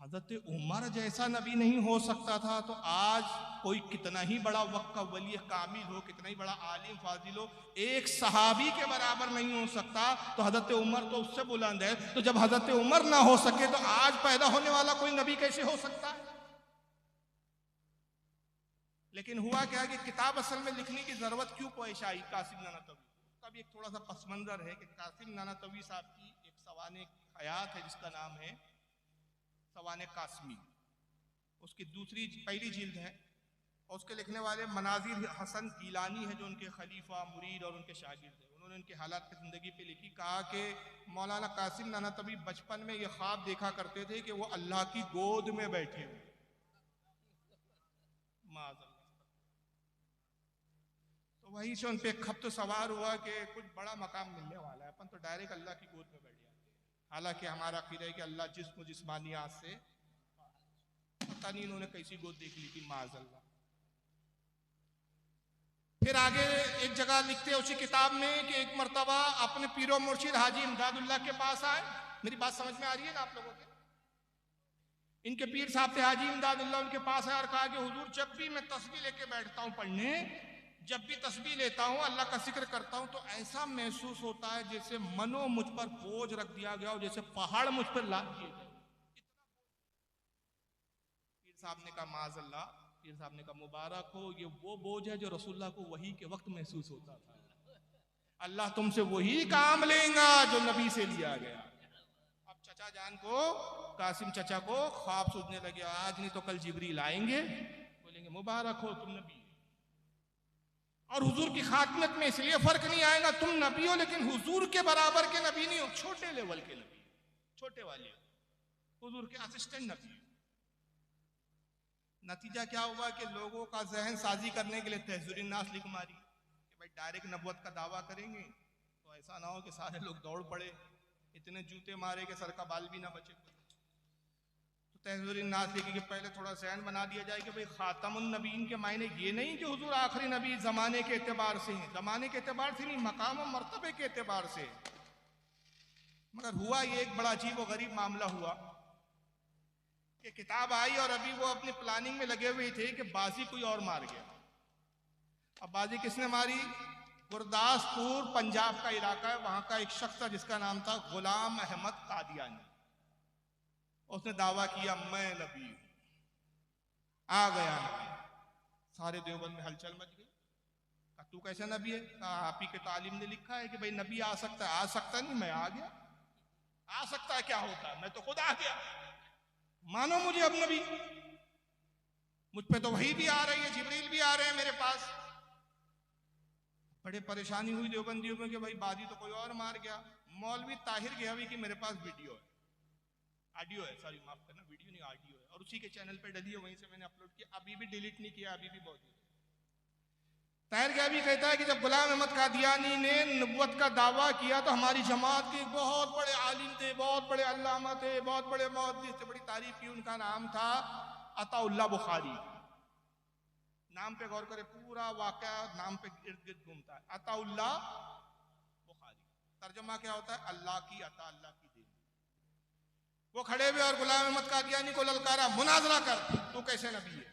हजरत उमर जैसा नबी नहीं हो सकता था, तो आज कोई कितना ही बड़ा वक्त का वली कामिल हो, कितना ही बड़ा आलिम फाजिल हो, एक सहाबी के बराबर नहीं हो सकता। तो हजरत उमर तो उससे बुलंद है। तो जब हजरत उमर ना हो सके तो आज पैदा होने वाला कोई नबी कैसे हो सकता है? लेकिन हुआ क्या कि किताब असल में लिखने की जरूरत क्यों पेश आई कासिम नानातवी? उसका भी एक थोड़ा सा पस मंजर है कि कासिम नानातवी साहब की एक सवाने हयात है जिसका नाम है सवाने कासमी। उसकी पहली जिल्द है और उसके लिखने वाले मनाजिर हसन गीलानी है जो उनके खलीफा मुरीद और उनके शागिर्द थे। उन्होंने उनके हालात की ज़िंदगी पे लिखी, कहा कि मौलाना कासिम नानातवी बचपन में ये ख्वाब देखा करते थे कि वो अल्लाह की गोद में बैठे हुए। तो वहीं से उन पे खप्त सवार हुआ कि कुछ बड़ा मकाम मिलने वाला है, अपन तो डायरेक्ट अल्लाह की गोद में बैठ जाते हैं। हालांकि हमारा अक़ीदा है कि अल्लाह जिस्म जिस्मानियात से, पता नहीं इन्होंने कैसी गोद देख ली थी माज़अल्लाह। फिर आगे एक जगह लिखते हैं उसी किताब में कि एक मर्तबा अपने पीरो मुर्शिद हाजी इमदादुल्लाह के पास आए। मेरी बात समझ में आ रही है ना आप लोगों के? इनके पीर साहब थे हाजी इमदादुल्लाह, उनके पास आए और कहा कि हुजूर जब भी मैं तस्बीह लेके बैठता हूँ पढ़ने, जब भी तस्बीह लेता हूँ अल्लाह का जिक्र करता हूँ, तो ऐसा महसूस होता है जैसे मनो मुझ पर बोझ रख दिया गया हो, जैसे पहाड़ मुझ पर लाद दिए गए। पीर साहब ने कहा माज़अल्लाह, पीर साहब ने कहा मुबारक हो, ये वो बोझ है जो रसूलुल्लाह को वही के वक्त महसूस होता था। अल्लाह तुमसे वही काम लेगा जो नबी से लिया गया। अब चचा जान को, कासिम चचा को ख्वाब सूझने लगे, आज नहीं तो कल जिब्रील आएंगे, बोलेंगे मुबारक हो तुम नबी। और हुजूर की खातिमत में इसलिए फर्क नहीं आएगा, तुम नबी हो लेकिन हुजूर के बराबर के नबी नहीं हो, छोटे लेवल के नबी, छोटे वाले हुजूर के असिस्टेंट नबी। नतीजा क्या हुआ कि लोगों का जहन साजी करने के लिए तहज़ुरुन नास लिख मारी कि भाई डायरेक्ट नबुवत का दावा करेंगे तो ऐसा ना हो कि सारे लोग दौड़ पड़े, इतने जूते मारे कि सर का बाल भी ना बचे। तो तहज़ुरुन नास लिखी कि पहले थोड़ा जहन बना दिया जाए कि भाई खातमुन नबीन के मायने ये नहीं कि हुजूर आखिरी नबी ज़माने के एतबार से हैं, ज़माने के एतबार से नहीं, मकाम और मर्तबे के एतबार से। मगर हुआ ये एक बड़ा अजीब व गरीब मामला हुआ कि किताब आई और अभी वो अपनी प्लानिंग में लगे हुए थे कि बाजी कोई और मार गया। अब बाजी किसने मारी? गुरदासपुर पंजाब का इलाका है, वहां का एक शख्स था जिसका नाम था गुलाम अहमद कादियानी। उसने दावा किया मैं नबी हूं, आ गया नबी। सारे देवबंद में हलचल मच गई। कहा तू कैसे नबी है? कहा आप ही के तालीम ने लिखा है कि भाई नबी आ सकता है। आ सकता नहीं, मैं आ गया। आ सकता है क्या होता है, मैं तो खुद आ गया, मानो मुझे अब नबी। मुझ पे तो वही भी आ रही है, जिब्रील भी आ रहे हैं मेरे पास। बड़े परेशानी हुई देवबंदियों में कि भाई बाजी तो कोई और मार गया। मौलवी ताहिर गयावी की मेरे पास वीडियो है, ऑडियो है, सॉरी माफ करना, वीडियो नहीं ऑडियो है, और उसी के चैनल पे डली है, वहीं से मैंने अपलोड किया, अभी भी डिलीट नहीं किया, अभी भी बहुत। ताहिर गयावी कहता है कि जब गुलाम अहमद कादियानी ने नबुवत का दावा किया तो हमारी जमात के बहुत बड़े आलिम थे, बहुत बड़े अल्लामा थे, बहुत बड़े मुहद्दिस थे, बड़ी तारीफ की। उनका नाम था अताउल्लाह बुखारी। नाम पे गौर करे, पूरा वाकया नाम पे इर्द गिर्द घूमता है। अताउल्लाह बुखारी तर्जुमा क्या होता है? अल्लाह की अता, अल्लाह की देन। वो खड़े हुए और गुलाम अहमद कादियानी को ललकारा, मुनाजरा कर, तू कैसे नबी है?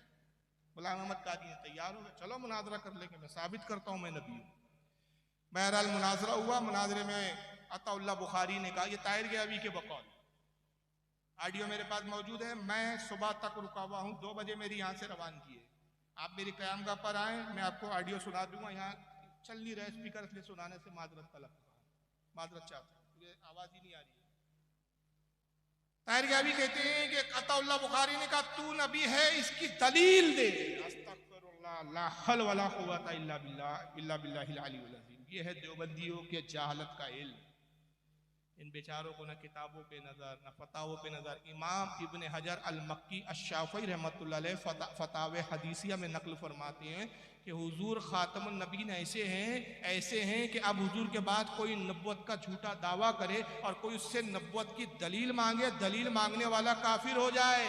गुलाम अहमद कादियानी तैयार हो गए, चलो मुनाजरा कर लेंगे, मैं साबित करता हूं मैं नबी हूं। बहरहाल मुनाजरा हुआ। मुनाजरे में अताउल्लाह बुखारी ने कहा, ये ताहिर गयावी के बकौल, ऑडियो मेरे पास मौजूद है, मैं सुबह तक रुका हुआ हूं, 2 बजे मेरी यहाँ से रवानगी है, आप मेरी क़यामगाह पर आए, मैं आपको ऑडियो सुना दूंगा। यहाँ चल नहीं रहे स्पीकर, इसलिए सुनाने से माजरत तलब, माजरत चाहता हूँ, मुझे आवाज़ ही नहीं आ रही है। ताहिर गयावी कहते हैं कि अताउल्लाह बुखारी ने कहा तू नबी है, इसकी दलील दे। अस्तगफिरुल्लाह, ला हौल वला कुव्वता इल्ला बिल्लाहिल अलीयुल अज़ीम। ये है देवबंदियों के जहालत का इल्म। इन बेचारों को न किताबों पे नज़र, न फतावों पे नज़र। इमाम इब्न हजर अल मक्की अश-शाफ़ी रहमतुल्लाह अलैह फतावे हदीसिया में नकल फरमाते हैं कि हुजूर खातमुन नबीन ऐसे हैं कि अब हुजूर के बाद कोई नबुवत का झूठा दावा करे और कोई उससे नबुवत की दलील मांगे, दलील मांगने वाला काफिर हो जाए।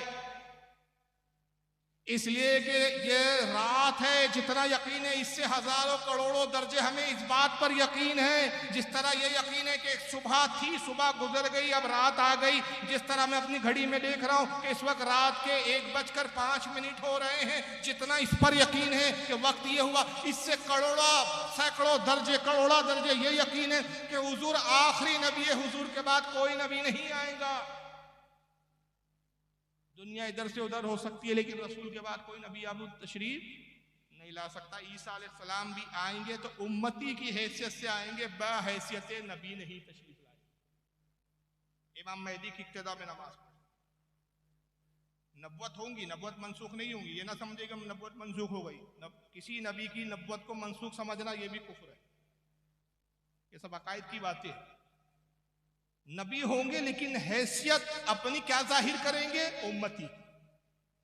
इसलिए कि ये रात है, जितना यकीन है इससे हजारों करोड़ों दर्जे हमें इस बात पर यकीन है। जिस तरह ये यकीन है कि सुबह थी, सुबह गुजर गई, अब रात आ गई। जिस तरह मैं अपनी घड़ी में देख रहा हूं कि इस वक्त रात के 1:05 हो रहे हैं, जितना इस पर यकीन है कि वक्त ये हुआ, इससे करोड़ों सैकड़ों दर्जे करोड़ों दर्जे ये यकीन है कि हुजूर आखिरी नबी है, हुजूर के बाद कोई नबी नहीं आएगा। दुनिया इधर से उधर हो सकती है, लेकिन रसूल के बाद कोई नबी अब तशरीफ नहीं ला सकता। ईसा अलैहिस्सलाम भी आएंगे तो उम्मती की हैसियत से आएंगे, बहैसियत नबी नहीं तशरीफ लाएंगे। इमाम मेहदी की इक्तिदा में नमाज पढ़े, नबुवत होंगी, नबुवत मनसूख नहीं होंगी। ये ना समझेगा नबुवत मनसूख हो गई। किसी नबी की नबुवत को मनसूख समझना ये भी कुफ्र है। ये सब अकायद की बातें हैं। नबी होंगे लेकिन हैसियत अपनी क्या जाहिर करेंगे, उम्मती।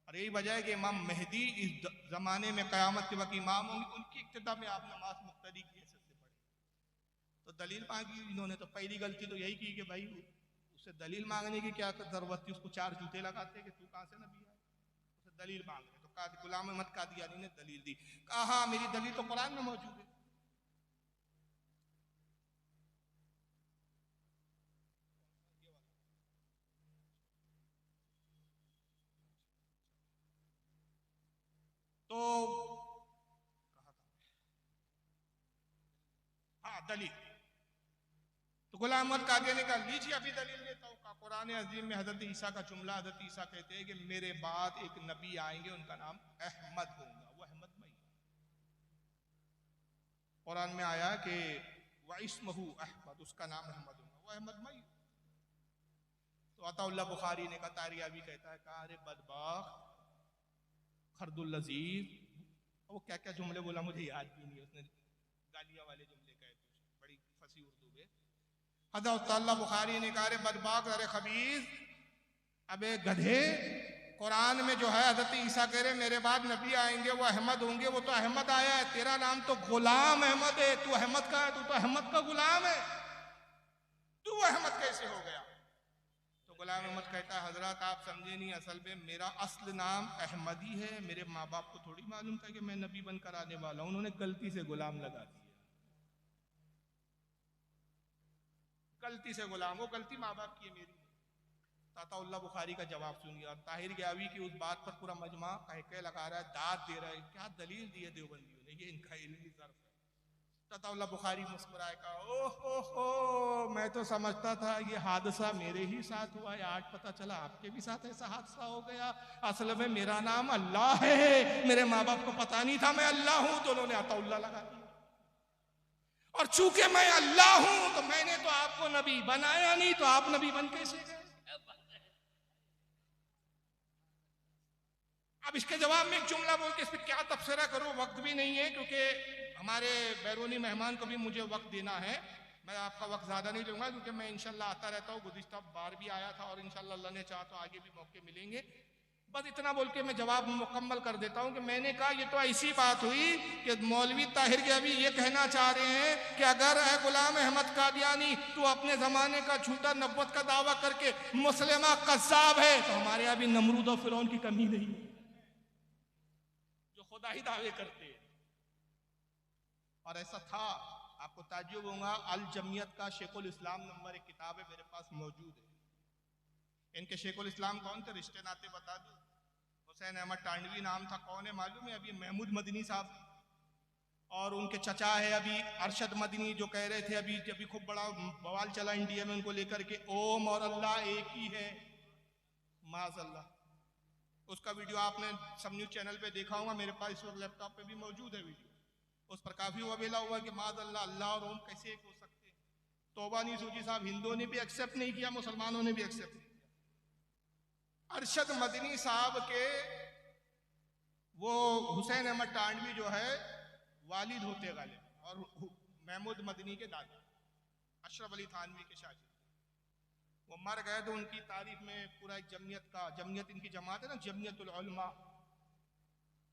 और यही वजह है कि इमाम मेहदी इस जमाने में क़यामत के वक्त इमाम होंगे, उनकी इक्तिदा में आप नमाज मुक्तदी की हैसियत से पढ़े। तो दलील मांगी इन्होंने, तो पहली गलती तो यही की कि भाई उससे दलील मांगने की क्या जरूरत थी, उसको 4 जूते लगाते कि तू कहां से नबी है, उससे दलील मांग रहे। तो गुलाम अहमद कादियानी ने दलील दी, कहा हाँ मेरी दलील तो कुरान में मौजूद है। तो हाँ दलील, तो गुलाम अहमद कादियानी का लीजिए अभी दलील देता हूँ। कुरान अजीम में हजरत ईसा का जुमला, हजरत ईसा कहते हैं कि मेरे बाद एक नबी आएंगे, उनका नाम अहमद होगा, वो अहमद मई। कुरान में आया कि वइस्महु अहमद, उसका नाम अहमद होगा, वो अहमद मई। तो अताउल्लाह बुखारी ने कहा, तारिया भी कहता है, कहा अरे बदबख्त खरदुल लजीज, वो क्या क्या जुमले बोला मुझे याद भी नहीं है, उसने गालियां वाले जुमले कहे थे, बड़ी फंसी उर्दू में। हज़रत बुखारी ने कहा, अरे बदबख्त, अरे खबीज, अबे गधे, कुरान में जो है हजरत ईसा कह रहे मेरे बाद नबी आएंगे, वो अहमद होंगे, वो तो अहमद आया है, तेरा नाम तो गुलाम अहमद है, तू अहमद का है, तू तो अहमद का गुलाम है, तू अहमद कैसे हो गया? तो गुलाम अहमद कहता है, हजरत आप समझे नहीं, असल में मेरा असल नाम अहमद ही है, मेरे माँ बाप को थोड़ी मालूम था कि मैं नबी बनकर आने वाला हूं, उन्होंने गलती से गुलाम लगा दिया, गलती से गुलाम, वो गलती माँ बाप की है, मेरी। ताताउल्लाह बुखारी का जवाब सुनिए। और ताहिर गयावी की उस बात पर पूरा मजमा कहके लगा रहा है, दाद दे रहा है, क्या दलील दी है देवबंदियों ने, ये इनका इल्मी ज़र्फ है। ताताउल्लाह बुखारी मुस्कुराए, कहा ओहो, मैं तो समझता था ये हादसा मेरे ही साथ हुआ है, आज पता चला आपके भी साथ ऐसा हादसा हो गया। असल में मेरा नाम अल्लाह है, मेरे माँ बाप को पता नहीं था मैं अल्लाह हूं, तो उन्होंने अताउल्लाह लगा दिया, और चूंकि मैं अल्लाह हूं तो मैंने तो आपको नबी बनाया नहीं, तो आप नबी बन कैसे गए? अब इसके जवाब में एक जुमला बोल के इस पर क्या तबसरा करूं, वक्त भी नहीं है, क्योंकि हमारे बैरूनी मेहमान को भी मुझे वक्त देना है। मैं आपका वक्त ज़्यादा नहीं लूंगा, क्योंकि मैं इंशाल्लाह आता रहता हूँ, गुज़िश्ता बार भी आया था, और इंशाल्लाह अल्लाह ने चाहा तो आगे भी मौके मिलेंगे। बस इतना बोल के मैं जवाब मुकम्मल कर देता हूँ कि मैंने कहा ये तो ऐसी बात हुई कि मौलवी ताहिर के अभी ये कहना चाह रहे हैं कि अगर है गुलाम अहमद कादियानी तू अपने ज़माने का झूठा नबुव्वत का दावा करके मुसलमा कज़्ज़ाब है, तो हमारे यहाँ भी नमरूद और फिरौन की कमी नहीं है जो खुदा ही दावे करते हैं। और ऐसा था, आपको ताज्जुब होगा, अल जमियत का शेखुल इस्लाम नंबर एक किताब है, मेरे पास मौजूद है। इनके शेखुल इस्लाम कौन थे, रिश्ते नाते बता दूं? हुसैन अहमद टांडवी नाम था, कौन है मालूम है? अभी महमूद मदनी साहब, और उनके चचा है अभी अरशद मदनी, जो कह रहे थे अभी खूब बड़ा बवाल चला इंडिया में उनको लेकर के, ओम और अल्लाह एक ही है, माज़अल्लाह। उसका वीडियो आपने सब न्यूज़ चैनल पे देखा होगा, मेरे पास इस वक्त लैपटॉप पे भी मौजूद है वीडियो। उस पर काफी वबेला हुआ कि माज़अल्लाह, अल्लाह और ओम कैसे एक हो सकते हैं। तौबा नहीं सूझी साहब, हिंदुओं ने भी एक्सेप्ट नहीं किया, मुसलमानों ने भी एक्सेप्ट नहीं किया। अरशद मदनी साहब के वो हुसैन अहमद टांडवी जो है वालिद होते गालिब, और महमूद मदनी के दादा अशरफ अली थानवी के शागिर्द, वो मर गए तो उनकी तारीफ में पूरा एक जमियत इनकी जमात है ना, जमियतुल उलमा,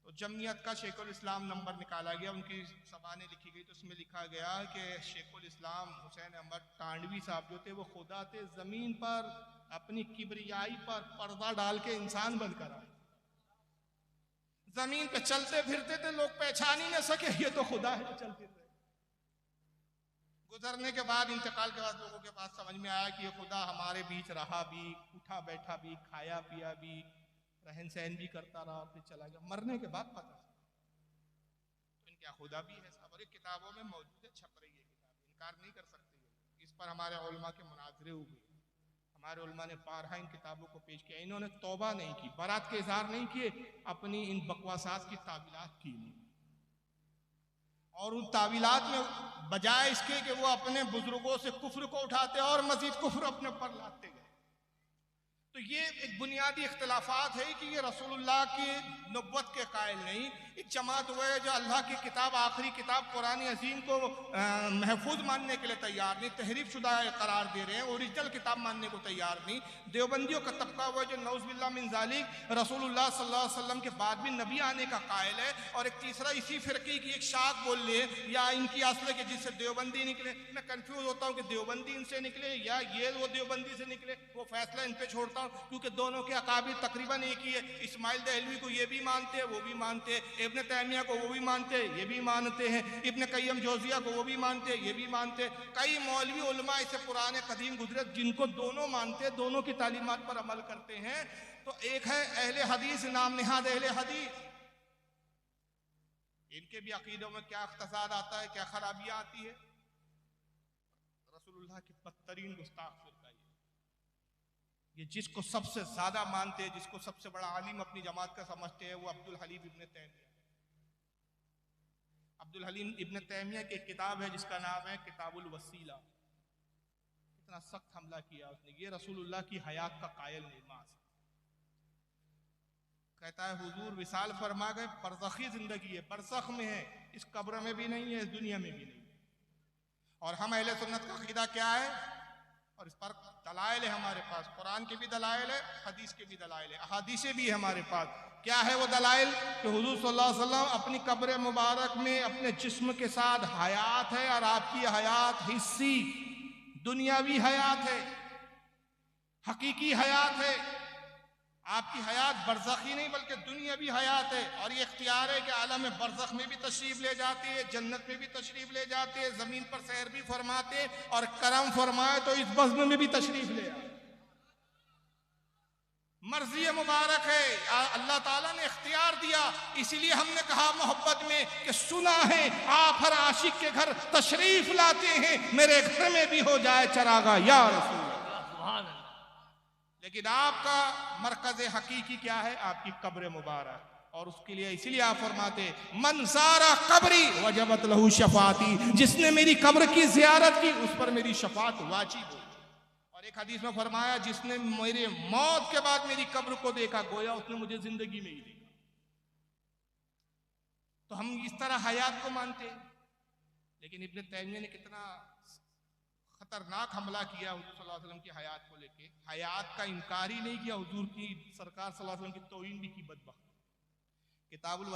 तो जमियत का शेखुल इस्लाम नंबर निकाला गया, उनकी ज़बानें लिखी गई, तो उसमें लिखा गया कि शेखुल इस्लाम हुसैन अहमद टांडवी साहब जो थे वो खुदा थे, ज़मीन पर अपनी किबरियाई पर पर्दा डाल के इंसान बनकर आए। जमीन पे चलते फिरते थे, लोग पहचान ही न सके ये तो खुदा है जो चलते थे। गुजरने के बाद, इंतकाल के बाद लोगों के पास समझ में आया कि ये खुदा हमारे बीच रहा भी, उठा बैठा भी, खाया पिया भी, रहन सहन भी करता रहा, फिर चला गया। मरने के बाद पता चला तो इनका खुदा भी है साहब। और ये किताबों में मौजूद है, छप रही है किताब, इनकार नहीं कर सकते। इस पर हमारे उलमा के मुनाजरे हुए, हमारे उलमा ने बारहा इन किताबों को पेश किया। इन्होंने तौबा नहीं की, बारात के इजहार नहीं किए, अपनी इन बकवासात की तावीलात की नहीं। और उन तावीलात में बजाय इसके कि वो अपने बुजुर्गों से कुफ्र को उठाते और मजीद कुफ्र अपने पर लाते गए। तो ये एक बुनियादी इख्तिलाफात है कि ये रसूलुल्लाह की नबुव्वत के कायल नहीं। एक जमात हुए जो अल्लाह की किताब, आखिरी किताब कुरान अजीम को महफूज मानने के लिए तैयार नहीं, तहरीफ शुदा करार दे रहे हैं, ओरिजिनल किताब मानने को तैयार नहीं। देवबंदियों का तबका हुआ जो नौज़ुबिल्लाह मिन ज़ालिक रसूलुल्लाह सल्लल्लाहु अलैहि वसल्लम के बाद भी नबी आने का कायल है। और एक तीसरा इसी फिरकी की एक शाख बोल ले या इनकी असल के जिससे देवबंदी निकले। मैं कंफ्यूज होता हूँ कि देवबंदी इनसे निकले या ये वो देवबंदी से निकले, वो फैसला इन पे छोड़ता हूँ, क्योंकि दोनों के अकाबिर तकरीबन एक ही है। इस्माइल दहलवी को ये भी मानते हैं, वो भी मानते हैं, इब्न तैमिया को वो भी मानते हैं, ये भी मानते हैं, इब्न कय्यम जोजिया को वो भी मानते हैं, ये भी मानते हैं। कई मौलवी उलमा ऐसे पुराने कदीम गुजरे जिनको दोनों मानते हैं, दोनों की तालीमात पर अमल करते हैं। तो एक है अहले हदीस, नाम निहाद अहले हदीस, इनके भी अकीदों में क्या इख्तिसाद आता है, क्या खराबियां आती है। रसूलुल्लाह की बदतरीन गुस्ताख फिरका ये जिसको सबसे ज्यादा मानते हैं, जिसको सबसे बड़ा आलिम अपनी जमात का समझते हैं, वो अब्दुल हलीम इब्न तैमिया। अब्दुल हलीम इब्न तैमिया की एक किताब है जिसका नाम है किताबुल वसीला। इतना सख्त हमला किया उसने, ये रसूलुल्लाह की हयात का कायल नहीं। मास कहता है हुजूर विसाल फरमा गए, बरज़खी जिंदगी है, बरज़ख में है, इस कब्र में भी नहीं है, इस दुनिया में भी नहीं। और हम अहले सुन्नत का अकीदा क्या है, और इस पर दलाइल है हमारे पास, कुरान के भी दलाइल है, हदीस के भी दलाइल है, अहादीसें भी है हमारे पास। क्या है वो दलाइल कि हुजूर सल्लल्लाहु अलैहि वसल्लम अपनी कब्र मुबारक में अपने जिस्म के साथ हयात है, और आपकी हयात हिस्सी दुनियावी हयात है, हकीकी हयात है। आपकी हयात बरज़खी नहीं बल्कि दुनियावी हयात है। और ये इख्तियार है कि आलम बरज़ख में भी तशरीफ ले जाते हैं, जन्नत में भी तशरीफ ले जाते हैं, जमीन पर सैर भी फरमाते, और करम फरमाए तो इस बज़्म में भी तशरीफ ले आए। मर्जी मुबारक है, अल्लाह ताला ने इख्तियार दिया। इसीलिए हमने कहा मोहब्बत में कि सुना है आप हर आशिक के घर तशरीफ लाते हैं, मेरे घर में भी हो जाए चरागा या रसूल। लेकिन आपका मरकज हकीकी क्या है, आपकी कब्र मुबारक। और उसके लिए इसीलिए आप फरमाते मन ज़ारा कब्री वजबत लहू शफाती, जिसने मेरी कब्र की जियारत की उस पर मेरी शफात वाजिब हो। और एक हदीस में फरमाया जिसने मेरे मौत के बाद मेरी कब्र को देखा गोया उसने मुझे जिंदगी में ही देखा। तो हम इस तरह हयात को मानते हैं। लेकिन इब्न तैमिया ने कितना खतरनाक हमला किया हुजूर सल्लल्लाहु अलैहि वसल्लम की हयात को लेके। हयात का इनकार ही नहीं किया, हुजूर की सरकार सल्लल्लाहु अलैहि वसल्लम की तौहीन भी की। बदबख्त किताबुल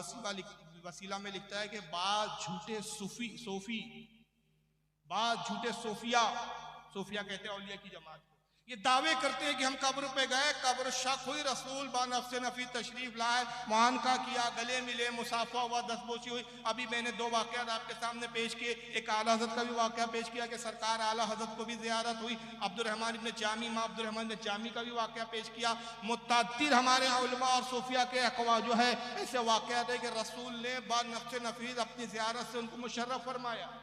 वसीला में लिखता है कि बाद झूठे सूफी, बाद झूठे सोफिया कहते हैं औलिया की जमात को, ये दावे करते हैं कि हम कब्र पे गए, कब्र शक हुई, रसूल बा नफ्से नफी तशरीफ लाए, मुआनका किया, गले मिले, मुसाफा हुआ, दस्तबोसी हुई। अभी मैंने दो वाक़यात आपके सामने पेश किए, एक आला हज़रत का भी वाक़या पेश किया कि सरकार आला हज़रत को भी ज़ियारत हुई। अब्दुर्रहमान इब्न जामी, माँ अब्दुर्रहमान इब्न जामी का भी वाक़या पेश किया। मुतअद्दिद हमारे उलमा और सूफिया के अक़वाल जो है ऐसे वाक़यात है कि रसूल ने बा नफ्से नफीस अपनी ज़ियारत से उनको मुशर्रफ फरमाया।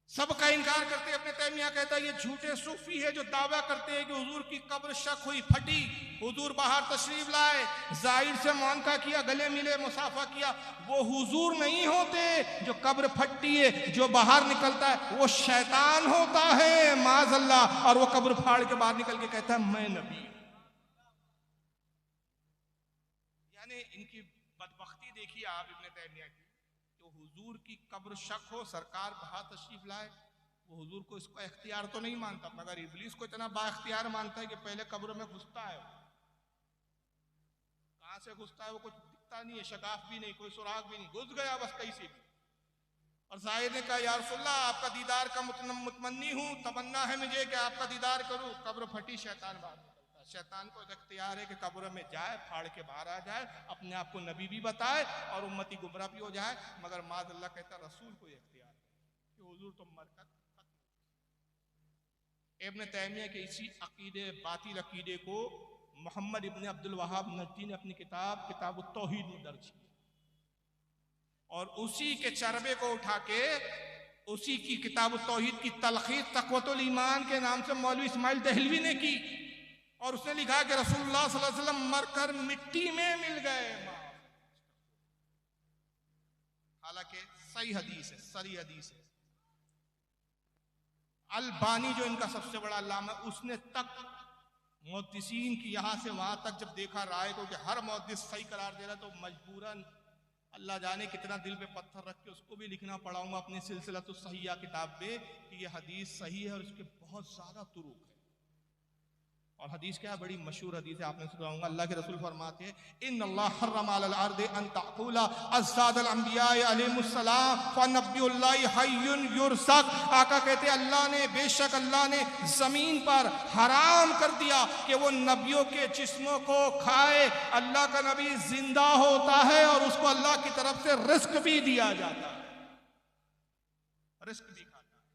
सबका इनकार करते हैं। अपने तैमिया कहता है ये झूठे सूफी है जो दावा करते हैं कि हुजूर की कब्र शक हुई, फटी, हुजूर बाहर तशरीफ लाए, जाहिर से मुआनका किया, गले मिले, मुसाफा किया। वो हुजूर नहीं होते जो कब्र फटती है, जो बाहर निकलता है वो शैतान होता है माज़अल्लाह, और वो कब्र फाड़ के बाहर निकल के कहता है मैं नबी। यानी इनकी बदबख्ती देखिए आप इब्न तैमिया की, हुजूर की कब्र शक हो, सरकार बाहर तशरीफ लाए, वो हुजूर को इसको इख्तियार तो नहीं मानता, मगर इब्लीस को इतना बाख्तियार मानता है कि पहले कब्र में घुसता है। कहां से घुसता है वो कुछ दिखता नहीं है, शगाफ भी नहीं, कोई सुराग भी नहीं, घुस गया बस कहीं से भी। और ज़ाहिर ने कहा या रसूलल्लाह आपका दीदार का मुतमन्नी हूं, तमन्ना है मुझे कि आपका दीदार करूं। कब्र फटी, शैतान बाहर निकलता, शैतान को इख्तियार है कि कब्र में जाए, फाड़ के बाहर आ जाए, अपने आप को नबी भी बताए और उम्मती गुमराह भी हो जाए, मगर माज़अल्लाह कहता रसूल को इख्तियार कि हुजूर तुम मरकर खत्म। इब्न तैमिया के इसी अकीदे, बातिल अकीदे को मोहम्मद इब्न अब्दुल वहाब नजदी ने अपनी किताब तौहीद में दर्ज किया और उसी के चरबे को उठा के उसी की किताब तौहीद की तलखीस तक़वतुल ईमान के नाम से मौलवी इस्माइल दहलवी ने की और उसने लिखा कि रसूलुल्लाह सल्लल्लाहु अलैहि वसल्लम मरकर मिट्टी में मिल गए। हालांकि सही हदीस है, सही हदीस है। अलबानी जो इनका सबसे बड़ा अल्लामा, उसने तक मुहद्दिसीन की यहां से वहां तक जब देखा राय को कि हर मुहद्दिस सही करार दे रहा, तो मजबूरन अल्लाह जाने कितना दिल पे पत्थर रख के उसको भी लिखना पड़ाऊंगा अपनी सिलसिलतुस सहीहा किताब में कि ये हदीस सही है और इसके बहुत ज्यादा तुरुक है। और हदीस क्या है, बड़ी मशहूर हदीस है, आपने सुना होगा। अल्लाह के रसूल फरमाते हैं इन्नल्लाह हर्रम अलल अर्दि अन तअकुला अज़्ज़ादल अंबिया अलैहिमुस्सलाम फनबियुल्लाहि हय्युन युरज़क़। आका कहते हैं अल्लाह ने, बेशक अल्लाह ने जमीन पर हराम कर दिया कि वो नबियों के जिस्मों को खाए। अल्लाह का नबी जिंदा होता है और उसको अल्लाह की तरफ से रिस्क भी दिया जाता है, रिस्क भी खाता है।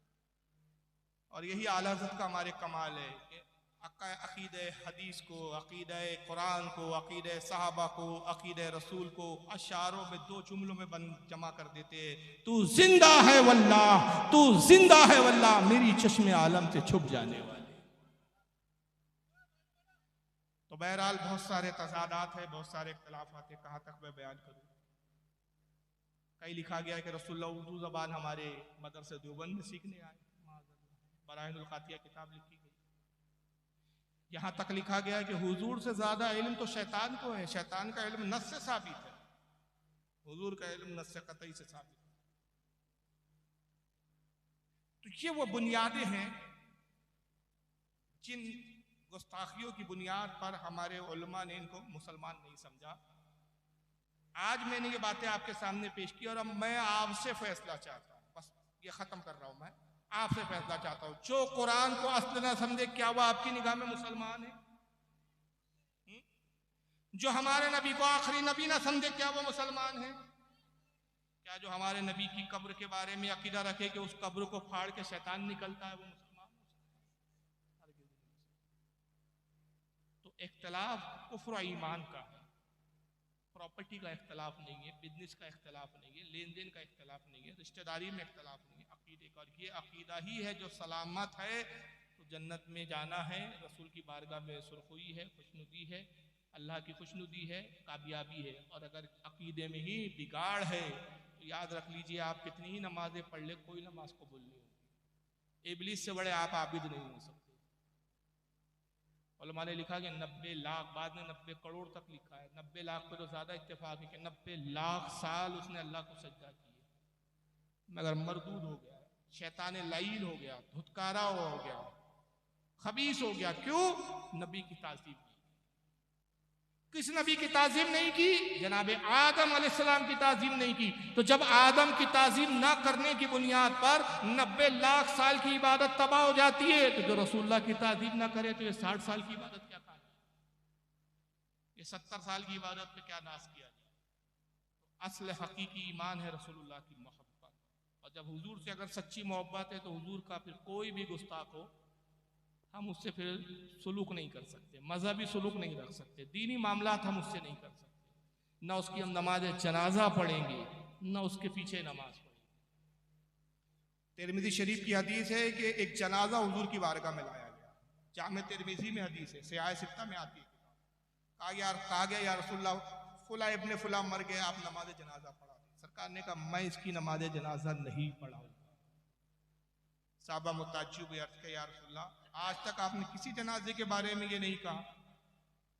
और यही आला हज़रत का हमारे कमाल है कि अकीदे हदीस को, अकीदे कुरान को, अकीदे सहाबा को, अकीदे रसूल को अशारों में दो जुमलों में जमा कर देते हैं। तू जिंदा है वल्लाह, तू जिंदा है वल्लाह, मेरी चश्मे आलम से छुप जाने वाले। तो बहरहाल बहुत सारे तजादात है, बहुत सारे इख्तलाफात है, कहाँ तक मैं बयान करूँ। कहीं लिखा गया है कि रसूलुल्लाह उर्दू ज़बान हमारे मदरसे देवबंद में सीखने आए, बराहिनुल क़ातिया किताब लिखी गई। यहां तक लिखा गया है कि हुजूर से ज्यादा इल्म तो शैतान को है, शैतान का इल्म नस से साबित है, हुजूर का इल्म नस से कतई से साबित है। तो ये वो बुनियादें हैं जिन गुस्ताखियों की बुनियाद पर हमारे उलमा ने इनको मुसलमान नहीं समझा। आज मैंने ये बातें आपके सामने पेश की और अब मैं आपसे फैसला चाहता हूं, बस ये खत्म कर रहा हूं, मैं आपसे फैसला चाहता हूं। जो कुरान को असल ना समझे, क्या वो आपकी निगाह में मुसलमान है? जो हमारे नबी को आखिरी नबी ना समझे, क्या वो मुसलमान है? क्या जो हमारे नबी की कब्र के बारे में अकीदा रखे कि उस कब्र को फाड़ के शैतान निकलता है, वो मुसलमान? तो इख्तलाफ कुफ्र और ईमान का है, प्रॉपर्टी का इख्तलाफ नहीं है, बिजनेस का इख्तलाफ नहीं है, लेन देन का इख्तलाफ नहीं है, रिश्तेदारी में इख्तलाफ नहीं है, अकीदे का। और ये अकीदा ही है जो सलामत है तो जन्नत में जाना है, रसूल की बारगाह में सुरखुई है, खुशनुदी है, अल्लाह की खुशनुदी है, कामयाबी है। और अगर अकीदे में ही बिगाड़ है तो याद रख लीजिए, आप कितनी ही नमाजें पढ़ ले, कोई नमाज कबूल नहीं होगी। इब्लीस से बड़े आप आबिद नहीं हो सकते। उलमा ने लिखा कि 90 लाख, बाद में 90 करोड़ तक लिखा है, 90 लाख पे तो ज्यादा इत्तेफाक है कि 90 लाख साल उसने अल्लाह को सजदा किया, मगर मरदूद हो गया, शैतान लाईल हो गया, धुतकारा हो गया, खबीस हो गया। क्यों? नबी की ताज़ीम की। किस नबी की ताज़ीम नहीं की? जनाबे आदम अलैहिस्सलाम की ताज़ीम नहीं की। तो जब आदम की ताज़ीम ना करने की बुनियाद पर 90 लाख साल की इबादत तबाह हो जाती है, तो जो रसूलुल्लाह की ताज़ीम ना करे तो ये 60 साल की इबादत क्या काम है? ये 70 साल की इबादत पे क्या नाश किया जाए? तो असल हकीकी ईमान है रसूलुल्लाह की मोहब्बत। और जब हुजूर से अगर सच्ची मोहब्बत है तो हुजूर का फिर कोई भी गुस्ताख हो, हम उससे फिर सुलूक नहीं कर सकते, मजहबी सुलूक नहीं रख सकते, दीनी मामलात हम उससे नहीं कर सकते। ना उसकी हम नमाज जनाजा पढ़ेंगे, ना उसके पीछे नमाज पढ़ेंगे। तिरमिज़ी शरीफ की हदीस है कि एक जनाजा हुजूर की बारगाह में लाया गया, जामे तिरमिज़ी में हदीस है, सियाह सित्ता में आती है। कहा गया या रसूलल्लाह फुला इब्ने फुला मर गया, आप नमाज जनाजा पढ़ा दें। सरकार ने कहा मैं इसकी नमाज जनाजा नहीं पढ़ाऊंगा। साहबा मुताज्जिब अर्ज़ किया या रसूलल्लाह आज तक आपने किसी जनाजे के बारे में ये नहीं कहा।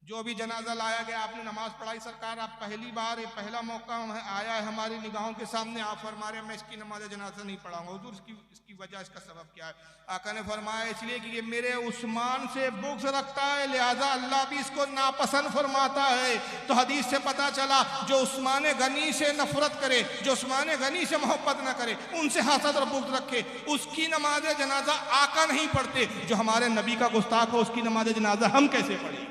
जो भी जनाजा लाया गया, आपने नमाज पढ़ाई सरकार, आप पहली बार, ये पहला मौका आया है हमारी निगाहों के सामने, आप फरमा रहे हैं मैं इसकी नमाज जनाजा नहीं पढ़ाऊंगा। हुजूर इसकी वजह, इसका सबब क्या है? आका ने फरमाया इसलिए कि ये मेरे उस्मान से बुग़्ज़ रखता है, लिहाजा अल्लाह भी इसको नापसंद फरमाता है। तो हदीस से पता चला जो उस्मान गनी से नफरत करे, जो उस्मान गनी से मोहब्बत न करे, उनसे हसद और बुग़्ज़ रखे, उसकी नमाज जनाजा आका नहीं पढ़ते। जो हमारे नबी का गुस्ताख हो उसकी नमाज जनाजा हम कैसे पढ़ें?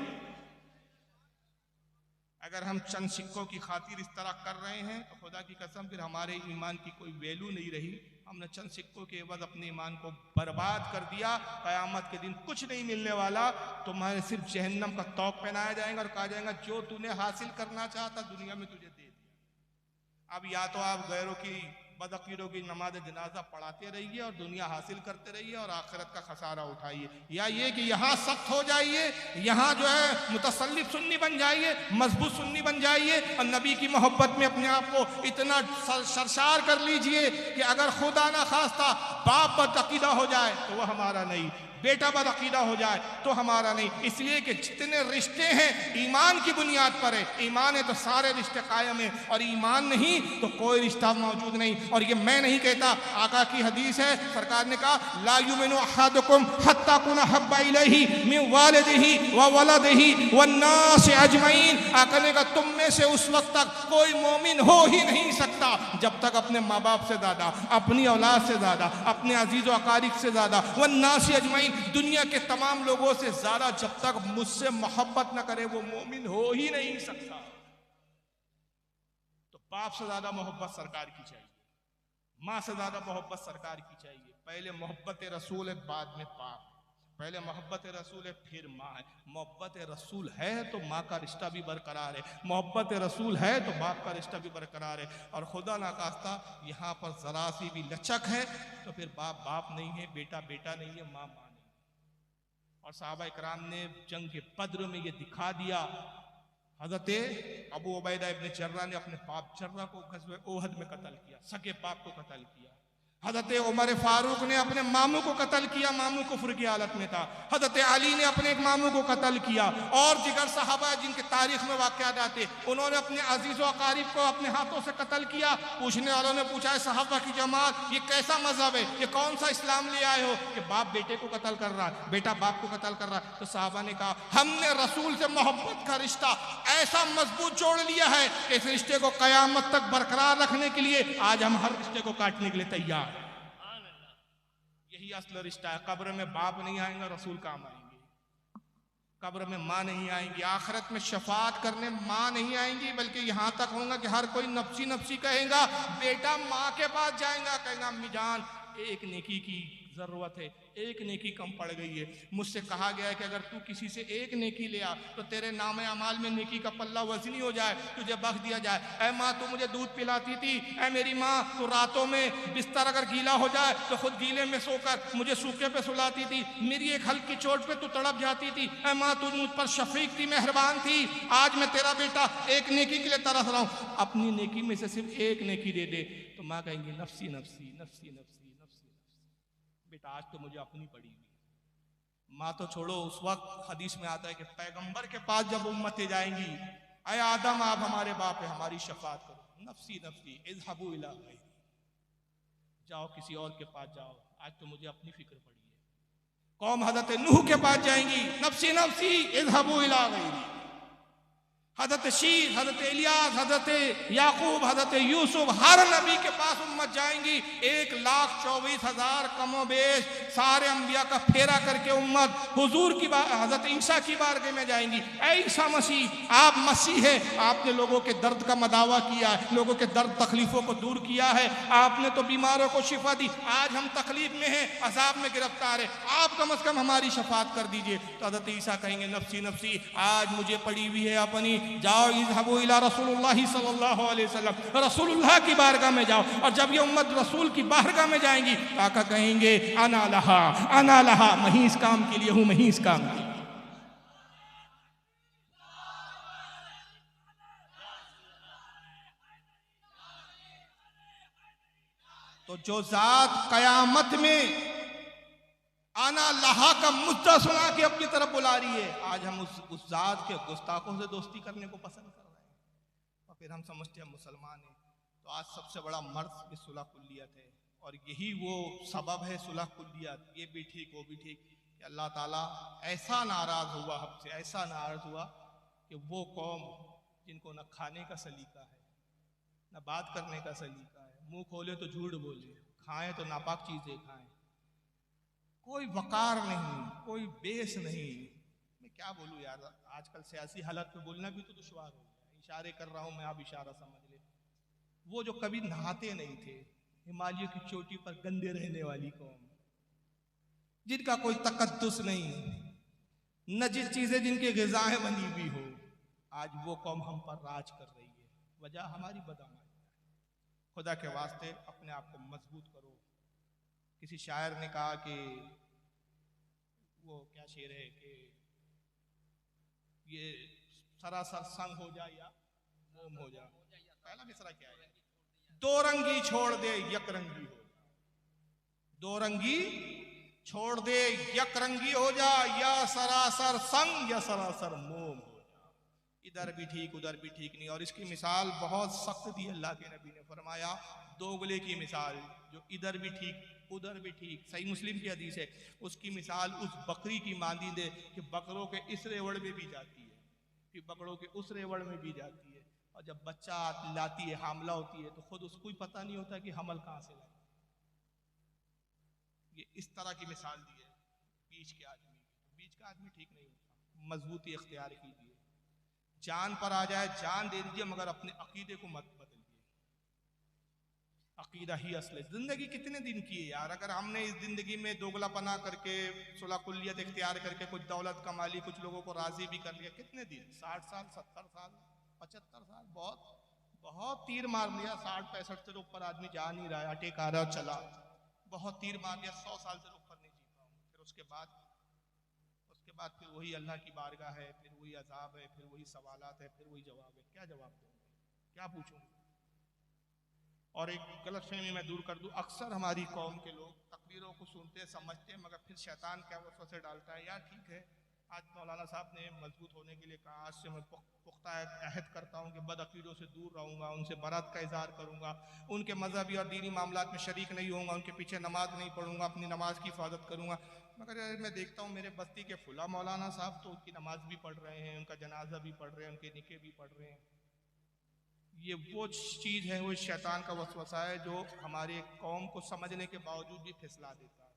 अगर हम चंद सिक्कों की खातिर इस तरह कर रहे हैं तो खुदा की कसम फिर हमारे ईमान की कोई वैल्यू नहीं रही। हमने चंद सिक्कों के एवज अपने ईमान को बर्बाद कर दिया। क़यामत के दिन कुछ नहीं मिलने वाला, तुम्हारे सिर्फ जहन्नम का तौक पहनाया जाएगा और कहा जाएगा जो तूने हासिल करना चाहता दुनिया में तुझे दे दिया। अब या तो आप गैरों की बदअकीदों की नमाज जनाजा पढ़ाते रहिए और दुनिया हासिल करते रहिए और आखिरत का खसारा उठाइए, या ये कि यहाँ सख्त हो जाइए, यहाँ जो है मुतसल्लिफ सुन्नी बन जाइए, मजबूत सुन्नी बन जाइए और नबी की मोहब्बत में अपने आप को इतना सरशार कर लीजिए कि अगर खुदा ना खास्ता बाप बदअकीदा हो जाए तो वह हमारा नहीं, बेटा बदअकीदा हो जाए तो हमारा नहीं। इसलिए कि जितने रिश्ते हैं ईमान की बुनियाद पर है, ईमान है तो सारे रिश्ते कायम है, और ईमान नहीं तो कोई रिश्ता मौजूद नहीं। और ये मैं नहीं कहता, आका की हदीस है, सरकार ने कहा ला युमिनु अहदुकुम हत्ता कुना हब्बा इलैहि मिन वालिदिही व वलदिही वन्नास अजमईन। आका ने कहा तुम में से उस वक्त तक कोई मोमिन हो ही नहीं सकता जब तक अपने माँ बाप से ज्यादा, अपनी औलाद से ज्यादा, अपने अजीज व अकारिब से ज्यादा, वन्नास अजमईन, दुनिया के तमाम लोगों से ज्यादा जब तक मुझसे मोहब्बत न करे वो मोमिन हो ही नहीं सकता। तो बाप से ज्यादा मोहब्बत सरकार की चाहिए, माँ से ज्यादा मोहब्बत सरकार की चाहिए। पहले मोहब्बत रसूल है, बाद में बाप। पहले मोहब्बत रसूल है, फिर माँ है। मोहब्बत रसूल है तो माँ का रिश्ता भी बरकरार है, मोहब्बत रसूल है तो बाप का रिश्ता भी बरकरार है। और खुदा ना खास्ता यहाँ पर जरा सी भी लचक है तो फिर बाप बाप नहीं है, बेटा बेटा नहीं है, माँ माँ नहीं। और सहाबा इकराम ने जंग के बद्र में ये दिखा दिया। हजरत अबू उबैदा इब्न जर्रा ने अपने बाप जर्रा को ग़ज़वे ओहद में कत्ल किया, सगे बाप को कत्ल किया। हजरत उमर फारूक ने अपने मामू को कत्ल किया, मामू कुफ्र की हालत में था। हजरत अली ने अपने एक मामू को कत्ल किया। और जिगर सहाबा जिनके तारीख में वाक़यात आते, उन्होंने अपने अजीज़ व अकारिब को अपने हाथों से कत्ल किया। पूछने वालों ने पूछा है सहाबा की जमात ये कैसा मजहब है, ये कौन सा इस्लाम ले आए हो कि बाप बेटे को कत्ल कर रहा है, बेटा बाप को कत्ल कर रहा है? तो सहाबा ने कहा हमने रसूल से मोहब्बत का रिश्ता ऐसा मजबूत जोड़ लिया है कि इस रिश्ते को क़यामत तक बरकरार रखने के लिए आज हम हर रिश्ते को काटने के लिए तैयार। यही असल रिश्ता है। कब्र में बाप नहीं आएंगे, रसूल काम आएंगे। कब्र में माँ नहीं आएंगी, आखिरत में शफात करने माँ नहीं आएंगी, बल्कि यहाँ तक होगा कि हर कोई नफ्सी नफ्सी कहेगा। बेटा माँ के पास जाएगा, कहेगा अम्मी जान एक नेकी की जरूरत है, एक नेकी कम पड़ गई है। मुझसे कहा गया है कि अगर तू किसी से एक नेकी ले आ तो तेरे नामे अमाल में नेकी का पल्ला वज़नी हो जाए, तुझे बख्श दिया जाए। ऐ माँ तू मुझे दूध पिलाती थी, ऐ मेरी माँ तू रातों में बिस्तर अगर गीला हो जाए तो खुद गीले में सोकर मुझे सूखे पे सुलाती थी, मेरी एक हल्की चोट पे तू तड़प जाती थी। ऐ माँ तू मुझ पर शफीक थी, मेहरबान थी। आज मैं तेरा बेटा एक नेकी के लिए तरस रहा हूँ, अपनी नेकी में से सिर्फ एक नेकी दे दे। तो माँ कहेंगी नफ्सी नफ्सी नफ्सी नफ्सी। बेटा आज तो मुझे अपनी पड़ी हुई। माँ तो छोड़ो, उस वक्त हदीस में आता है कि पैगंबर के पास जब उम्मतें जाएंगी, अय आदम आप हमारे बाप है, हमारी शफात करो। नफ्सी नफ्सी इज़हबू इला गैरी, जाओ किसी और के पास जाओ, आज तो मुझे अपनी फिक्र पड़ी है। कौम हजरत नूह के पास जाएंगी, नफ्सी नफ्सी इज़हबू इला गैरी। हजरत शीर, हजरत इलियास, हजरत याकूब, हजरत यूसुफ, हर नबी के पास उम्मत जाएंगी। 1,24,000 कमो बेश सारे अंबिया का फेरा करके उम्मत हुजूर की हजरत ईसा की बारगाह में जाएंगी। ऐ ईसा मसीह आप मसीह है, आपने लोगों के दर्द का मदावा किया है, लोगों के दर्द तकलीफों को दूर किया है, आपने तो बीमारों को शिफा दी। आज हम तकलीफ में हैं, अजाब में गिरफ्तार है, आप कम से कम हमारी शफात कर दीजिए। तो हजरत ईसा कहेंगे नफ्सी नफ्सी आज मुझे पड़ी हुई है अपनी, जाओ इज़हबू इला रसूलुल्लाह सल्लल्लाहु अलैहि वसल्लम, रसूलुल्लाह की बारगाह में जाओ। और जब ये उम्मत रसूल की बारगाह में जाएंगी, आका कहेंगे अना लहा, मैं ही इस काम के लिए हूं, मैं ही इस काम के लिए। तो जो जात कयामत में आना अल्लाह का मुद्दा सुना के अपनी तरफ बुला रही है। आज हम उस जात के गुस्ताखों से दोस्ती करने को पसंद कर रहे हैं और फिर हम समझते हैं मुसलमान हैं। तो आज सबसे बड़ा मर्ज की सुलह कुल्लियत है और यही वो सबब है सुलह कुल्लियत। ये भी ठीक वो भी ठीक कि अल्लाह ताला ऐसा नाराज हुआ हमसे, ऐसा नाराज हुआ कि वो कौम जिनको न खाने का सलीका है न बात करने का सलीका है, मुंह खोले तो झूठ बोले, खाएं तो नापाक चीजें खाएं, कोई वकार नहीं, कोई बेस नहीं। मैं क्या बोलूं यार, आजकल सियासी हालत में बोलना भी तो दुश्वार हो गया। इशारे कर रहा हूं मैं, आप इशारा समझ ले। वो जो कभी नहाते नहीं थे, हिमालय की चोटी पर गंदे रहने वाली कौम, जिनका कोई तकद्दुस नहीं, न जिस चीजें जिनकी ग़िज़ाएं बनी हुई हो, आज वो कौम हम पर राज कर रही है। वजह हमारी बदअमली है। खुदा के वास्ते अपने आप को मजबूत करो। किसी शायर ने कहा कि वो क्या शेर है कि ये सरासर संग हो जाए या मोम हो जाए। पहला मिसरा क्या है? दो रंगी छोड़ दे यकरंगी हो, दो रंगी छोड़ दे यकरंगी हो जा, या सरासर संग या सरासर मोम हो जा। इधर भी ठीक उधर भी ठीक नहीं। और इसकी मिसाल बहुत सख्त दी अल्लाह के नबी ने, फरमाया दोगले की मिसाल, जो इधर भी ठीक उधर भी ठीक। सही मुस्लिम की हदीस है, उसकी मिसाल उस बकरी की मांदी दे कि बकरों के इस रेवड़ में भी जाती है, फिर बकरों के उस रेवड़ में भी जाती है, और जब बच्चा लाती है, हामला होती है, तो खुद उसको ही पता नहीं होता कि हमल कहां से लाई। ये इस तरह की मिसाल दी है बीच के आदमी की। बीच का आदमी ठीक नहीं होता। मजबूती इख्तियार कीजिए। जान पर आ जाए जान दे दीजिए, मगर अपने अकीदे को मत बदलिए। अकीदा ही असल है। जिंदगी कितने दिन की है यार? अगर हमने इस जिंदगी में दोगलापना करके, सुलह कुल्लियत इख्तियार करके कुछ दौलत कमा ली, कुछ लोगों को राजी भी कर लिया, कितने दिन? 60 साल 70 साल 75 साल, बहुत बहुत तीर मार लिया। 60-65 से ऊपर आदमी जा नहीं रहा है, अटेक आ रहा है, चला, बहुत तीर मार लिया। 100 साल से ऊपर नहीं जी पाऊँ। फिर उसके बाद फिर वही अल्लाह की बारगाह है, फिर वही अजाब है, फिर वही सवालात है, फिर वही जवाब है। क्या जवाब दूंगा, क्या पूछूंगा? और एक गलत फहमी मैं दूर कर दूं, अक्सर हमारी कौम के लोग तकरीरों को सुनते समझते, मगर फिर शैतान क्या वसवसे डालता है। यार ठीक है, आज मौलाना साहब ने मजबूत होने के लिए कहा, आज से मैं पुख्ता अहद करता हूँ कि बदअकीदों से दूर रहूँगा, उनसे बरात का इजहार करूँगा, उनके मजहबी और दीनी मामलात में शरीक नहीं होऊंगा, उनके पीछे नमाज नहीं पढ़ूंगा, अपनी नमाज की हिफाजत करूँगा। मगर मैं देखता हूँ मेरे बस्ती के फुला मौलाना साहब तो उनकी नमाज भी पढ़ रहे हैं, उनका जनाजा भी पढ़ रहे हैं, उनके निके भी पढ़ रहे हैं। ये वो चीज़ है, वो शैतान का वसवसा है जो हमारे कौम को समझने के बावजूद भी फिसला देता है।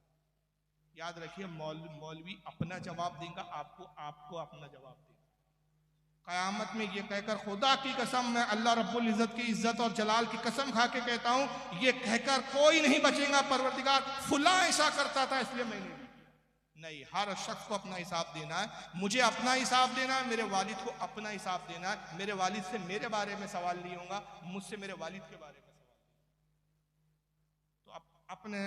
याद रखिए, मौलवी अपना जवाब देगा, आपको अपना जवाब देगा। क़यामत में ये कहकर, खुदा की कसम, मैं अल्लाह रब्बुल इज़्ज़त की इज़्ज़त और जलाल की कसम खा के कहता हूँ, ये कहकर कोई नहीं बचेगा परवरदिगार फुला ऐसा करता था इसलिए मैंने भी किया। नहीं, हर शख्स को अपना हिसाब देना है। मुझे अपना हिसाब देना है, मेरे वालिद को अपना हिसाब देना है। मेरे वालिद से मेरे बारे में सवाल नहीं होगा, मुझसे मेरे वालिद के बारे में सवाल। तो आप अपने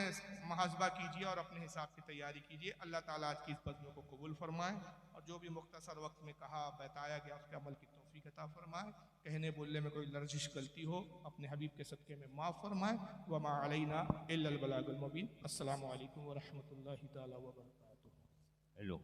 मुहासबा कीजिए और अपने हिसाब की तैयारी कीजिए। अल्लाह ताला आज की इस बज़्म को कबूल फरमाए और जो भी मुख्तसर वक्त में कहा बताया गया उसके अमल की तौफीक अता फरमाए। कहने बोलने में कोई लर्जिश गलती हो अपने हबीब के सदक़े में माफ़ फरमाए। वमा अलैना इल्लल बलागुल मुबीन। अस्सलामु अलैकुम व रहमतुल्लाहि तआला व बरकातुहू। हेलो।